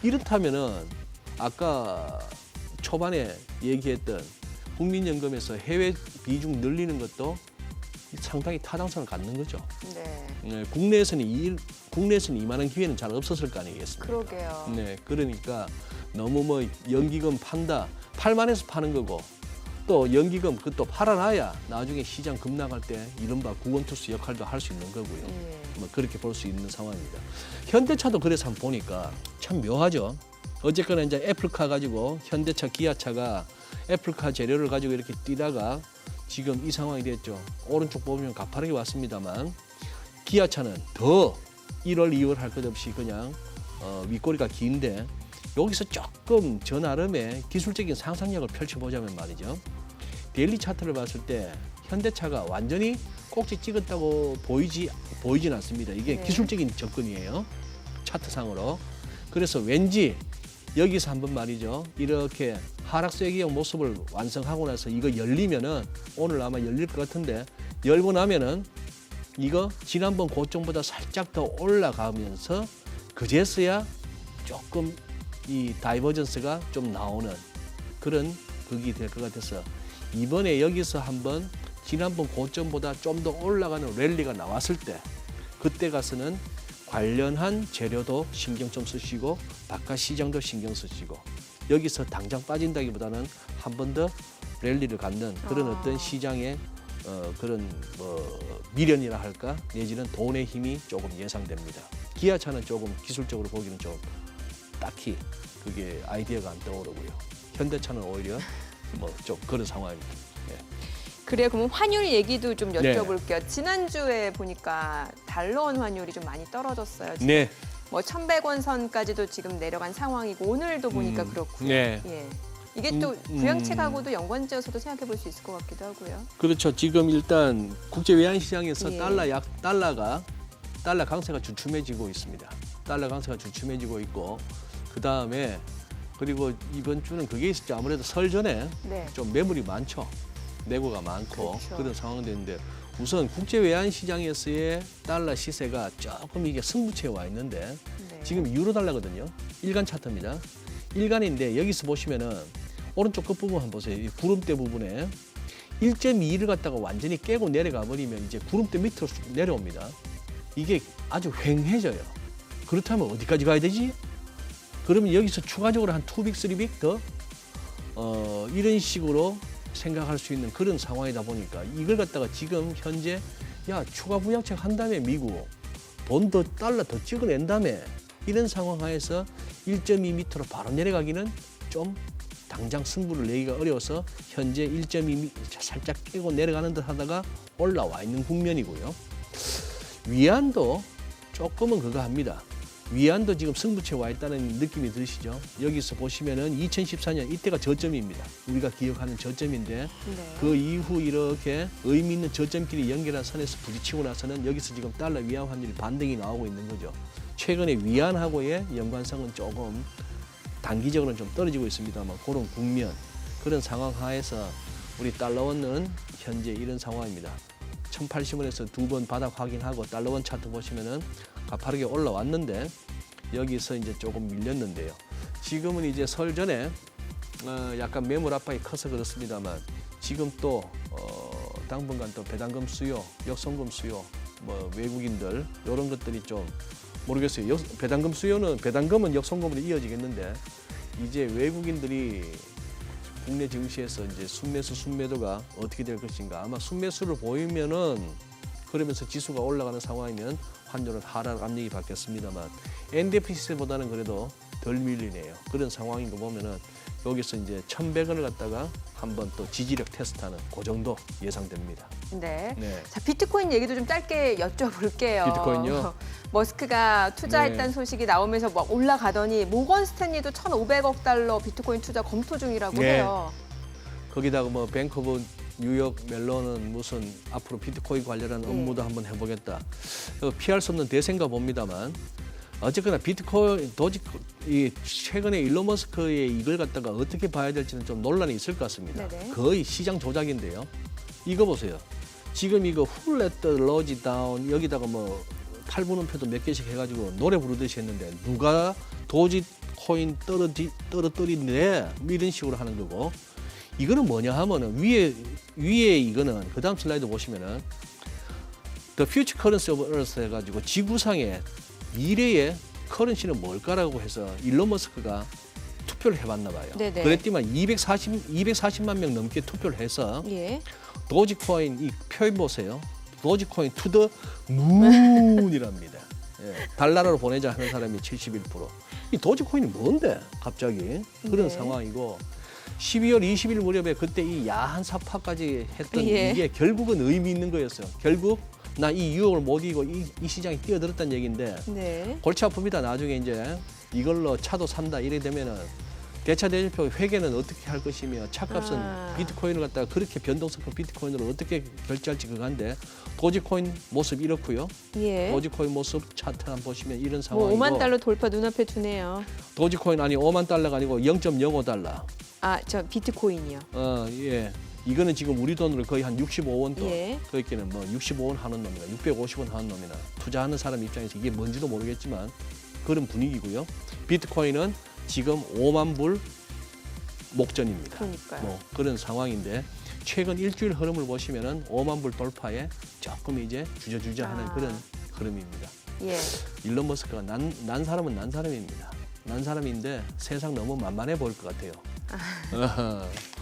이렇다면은 아까 초반에 얘기했던 국민연금에서 해외 비중 늘리는 것도 상당히 타당성을 갖는 거죠. 네. 네, 국내에서는 이만한 기회는 잘 없었을 거 아니겠습니까? 그러게요. 네, 그러니까 너무 뭐 연기금 팔만해서 파는 거고 또 연기금 그것도 팔아놔야 나중에 시장 급락할 때 이른바 구원투수 역할도 할 수 있는 거고요. 예. 뭐 그렇게 볼 수 있는 상황입니다. 현대차도 그래서 한번 보니까 참 묘하죠. 어쨌거나 이제 애플카 가지고 현대차, 기아차가 애플카 재료를 가지고 이렇게 뛰다가 지금 이 상황이 됐죠. 오른쪽 보면 가파르게 왔습니다만 기아차는 더 1월, 2월 할 것 없이 그냥 윗꼬리가 긴데 여기서 조금 저 나름의 기술적인 상상력을 펼쳐보자면 말이죠. 데일리 차트를 봤을 때 현대차가 완전히 꼭지 찍었다고 보이진 않습니다. 이게 네. 기술적인 접근이에요. 차트상으로. 그래서 왠지 여기서 한번 말이죠. 이렇게 하락세기형 모습을 완성하고 나서 이거 열리면은 오늘 아마 열릴 것 같은데 열고 나면은 이거 지난번 고점보다 살짝 더 올라가면서 그제서야 조금 이 다이버전스가 좀 나오는 그런 극이 될 것 같아서 이번에 여기서 한번 지난번 고점보다 좀 더 올라가는 랠리가 나왔을 때 그때 가서는 관련한 재료도 신경 좀 쓰시고 바깥 시장도 신경 쓰시고 여기서 당장 빠진다기보다는 한 번 더 랠리를 갖는 그런 어떤 시장의 그런 뭐 미련이라 할까 내지는 돈의 힘이 조금 예상됩니다. 기아차는 조금 기술적으로 보기는 좀 딱히 그게 아이디어가 안 떠오르고요. 현대차는 오히려 뭐 좀 그런 상황입니다. 예. 그래요. 그러면 환율 얘기도 좀 네. 여쭤볼게요. 지난주에 보니까 달러원 환율이 좀 많이 떨어졌어요. 지금 네. 뭐 1,100원 선까지도 지금 내려간 상황이고 오늘도 보니까 그렇고요. 네. 예. 이게 또 부양책하고도 연관지어서도 생각해 볼 수 있을 것 같기도 하고요. 그렇죠. 지금 일단 국제 외환 시장에서 예. 달러 강세가 주춤해지고 있습니다. 달러 강세가 주춤해지고 있고 그 다음에 그리고 이번 주는 그게 있었죠. 아무래도 설 전에 네. 좀 매물이 많죠. 내고가 많고 그렇죠. 그런 상황인데 우선 국제 외환 시장에서의 달러 시세가 조금 이게 승부처에 와 있는데 네. 지금 유로 달러거든요. 일간 차트입니다. 일간인데 여기서 보시면은 오른쪽 끝부분 한번 보세요. 이 구름대 부분에 1.2를 갖다가 완전히 깨고 내려가 버리면 이제 구름대 밑으로 쑥 내려옵니다. 이게 아주 휑해져요. 그렇다면 어디까지 가야 되지? 그러면 여기서 추가적으로 한 2빅, 3빅 더 이런 식으로 생각할 수 있는 그런 상황이다 보니까 이걸 갖다가 지금 현재 야 추가 부양책 한 다음에 미국 돈 더 달러 더 찍어낸 다음에 이런 상황 하에서 1.2 밑으로 바로 내려가기는 좀 당장 승부를 내기가 어려워서 현재 1.2 살짝 깨고 내려가는 듯 하다가 올라와 있는 국면이고요. 위안도 조금은 그거 합니다. 위안도 지금 승부처에 와 있다는 느낌이 드시죠? 여기서 보시면은 2014년 이때가 저점입니다. 우리가 기억하는 저점인데 네. 그 이후 이렇게 의미 있는 저점끼리 연결한 선에서 부딪히고 나서는 여기서 지금 달러 위안 환율이 반등이 나오고 있는 거죠. 최근에 위안하고의 연관성은 조금 단기적으로는 좀 떨어지고 있습니다만 그런 국면, 그런 상황 하에서 우리 달러원은 현재 이런 상황입니다. 1080원에서 두 번 바닥 확인하고 달러원 차트 보시면은 가파르게 올라왔는데 여기서 이제 조금 밀렸는데요. 지금은 이제 설 전에 약간 매물 압박이 커서 그렇습니다만 지금 또 당분간 또 배당금 수요, 역송금 수요, 뭐 외국인들 이런 것들이 좀 모르겠어요. 배당금은 역송금으로 이어지겠는데 이제 외국인들이 국내 증시에서 이제 순매도가 어떻게 될 것인가. 아마 순매수를 보이면은 그러면서 지수가 올라가는 상황이면 환율은 하락 압력이 받겠습니다만 NDF 시세보다는 그래도 덜 밀리네요. 그런 상황인 거 보면은 여기서 이제 1,100원을 갖다가 한번 또 지지력 테스트하는 그 정도 예상됩니다. 네. 네. 자, 비트코인 얘기도 좀 짧게 여쭤볼게요. 비트코인요? 머스크가 투자했다는 네. 소식이 나오면서 막 올라가더니 모건 스탠리도 1,500억 달러 비트코인 투자 검토 중이라고 네. 해요. 거기다가 뭐 뱅크 오브 뉴욕 멜론은 무슨 앞으로 비트코인 관련한 업무도 한번 해보겠다. 피할 수 없는 대세인가 봅니다만 어쨌거나 비트코인 이 최근에 일론 머스크의 이걸 갖다가 어떻게 봐야 될지는 좀 논란이 있을 것 같습니다. 네네. 거의 시장 조작인데요. 이거 보세요. 지금 이거 Who Let the Lodge Down 여기다가 뭐 8분음표도 몇 개씩 해가지고 노래 부르듯이 했는데 누가 도지코인 떨어뜨리네 이런 식으로 하는 거고 이거는 뭐냐 하면은 위에 이거는 그 다음 슬라이드 보시면은 The Future Currency of Earth 해가지고 지구상의 미래의 커런시는 뭘까라고 해서 일론 머스크가 투표를 해봤나 봐요. 네네. 그랬더니만 240만 명 넘게 투표를 해서 예. 도지코인 이 표현 보세요. 도지코인 투 더 문이랍니다. 예, 달러로 보내자 하는 사람이 71%. 이 도지코인이 뭔데 갑자기 그런 네. 상황이고 12월 20일 무렵에 그때 이 야한 사파까지 했던 예. 이게 결국은 의미 있는 거였어요. 결국 나 이 유혹을 못 이기고 이 시장에 뛰어들었다는 얘기인데 네. 골치 아픕니다. 나중에 이제 이걸로 차도 산다 이래 되면은 대차 대조표 회계는 어떻게 할 것이며 차값은 비트코인을 갖다가 그렇게 변동성급 비트코인으로 어떻게 결제할지 그건데 도지코인 모습 이렇고요. 예. 도지코인 모습 차트 한번 보시면 이런 뭐 상황이고 5만 달러 돌파 눈앞에 두네요. 도지코인 아니 5만 달러가 아니고 0.05달러. 아, 저 비트코인이요. 예. 이거는 지금 우리 돈으로 거의 한 65원 돈. 예. 그렇게는 뭐 65원 하는 놈이나 650원 하는 놈이나 투자하는 사람 입장에서 이게 뭔지도 모르겠지만 그런 분위기고요. 비트코인은 지금 5만 불 목전입니다. 그러니까요. 뭐 그런 상황인데 최근 일주일 흐름을 보시면은 5만 불 돌파에 조금 이제 주저주저하는 그런 흐름입니다. 예. 일론 머스크가 난 사람은 난 사람입니다. 난 사람인데 세상 너무 만만해 보일 것 같아요.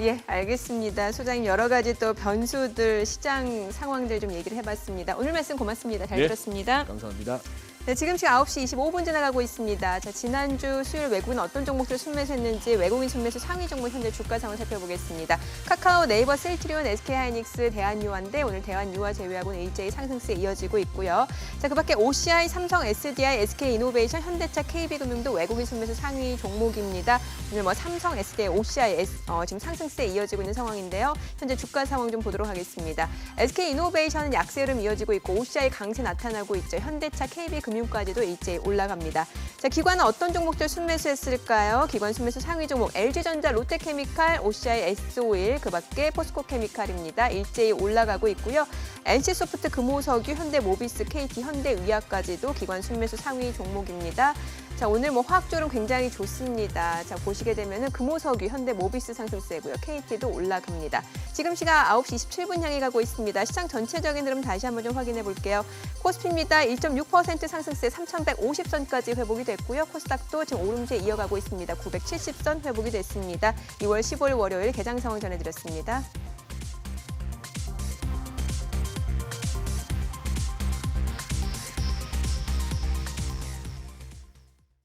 예, 알겠습니다. 소장님 여러 가지 또 변수들, 시장 상황들 좀 얘기를 해봤습니다. 오늘 말씀 고맙습니다. 잘 예. 들었습니다. 감사합니다. 네, 지금 시각 9시 25분 지나가고 있습니다. 자, 지난주 수요일 외국인 어떤 종목들 순매수했는지 외국인 순매수 상위 종목 현재 주가 상황 살펴보겠습니다. 카카오, 네이버, 셀트리온, SK하이닉스, 대한유화인데 오늘 대한유화 제외하고는 일제히 상승세 이어지고 있고요. 자, 그밖에 OCI, 삼성, SDI, SK이노베이션, 현대차, KB금융도 외국인 순매수 상위 종목입니다. 오늘 뭐 삼성, SDI, OCI 지금 상승세 이어지고 있는 상황인데요. 현재 주가 상황 좀 보도록 하겠습니다. SK이노베이션은 약세 흐름 이어지고 있고 OCI 강세 나타나고 있죠. 현대차, KB금융까지도 일제히 올라갑니다. 자, 기관은 어떤 종목들 순매수했을까요? 기관 순매수 상위 종목 LG전자, 롯데케미칼, OCI, S-오일, 그밖에 포스코케미칼입니다. 일제히 올라가고 있고요. NC소프트, 금호석유, 현대모비스, KT, 현대의학까지도 기관 순매수 상위 종목입니다. 자, 오늘 뭐 화학주름 굉장히 좋습니다. 자, 보시게 되면은 금호석유, 현대모비스 상승세고요. KT도 올라갑니다. 지금 시각 9시 27분 향해 가고 있습니다. 시장 전체적인 흐름 다시 한번 좀 확인해 볼게요. 코스피입니다. 1.6% 상승세 3,150선까지 회복이 됐고요. 코스닥도 지금 오름세 이어가고 있습니다. 970선 회복이 됐습니다. 2월 15일 월요일 개장 상황 전해드렸습니다.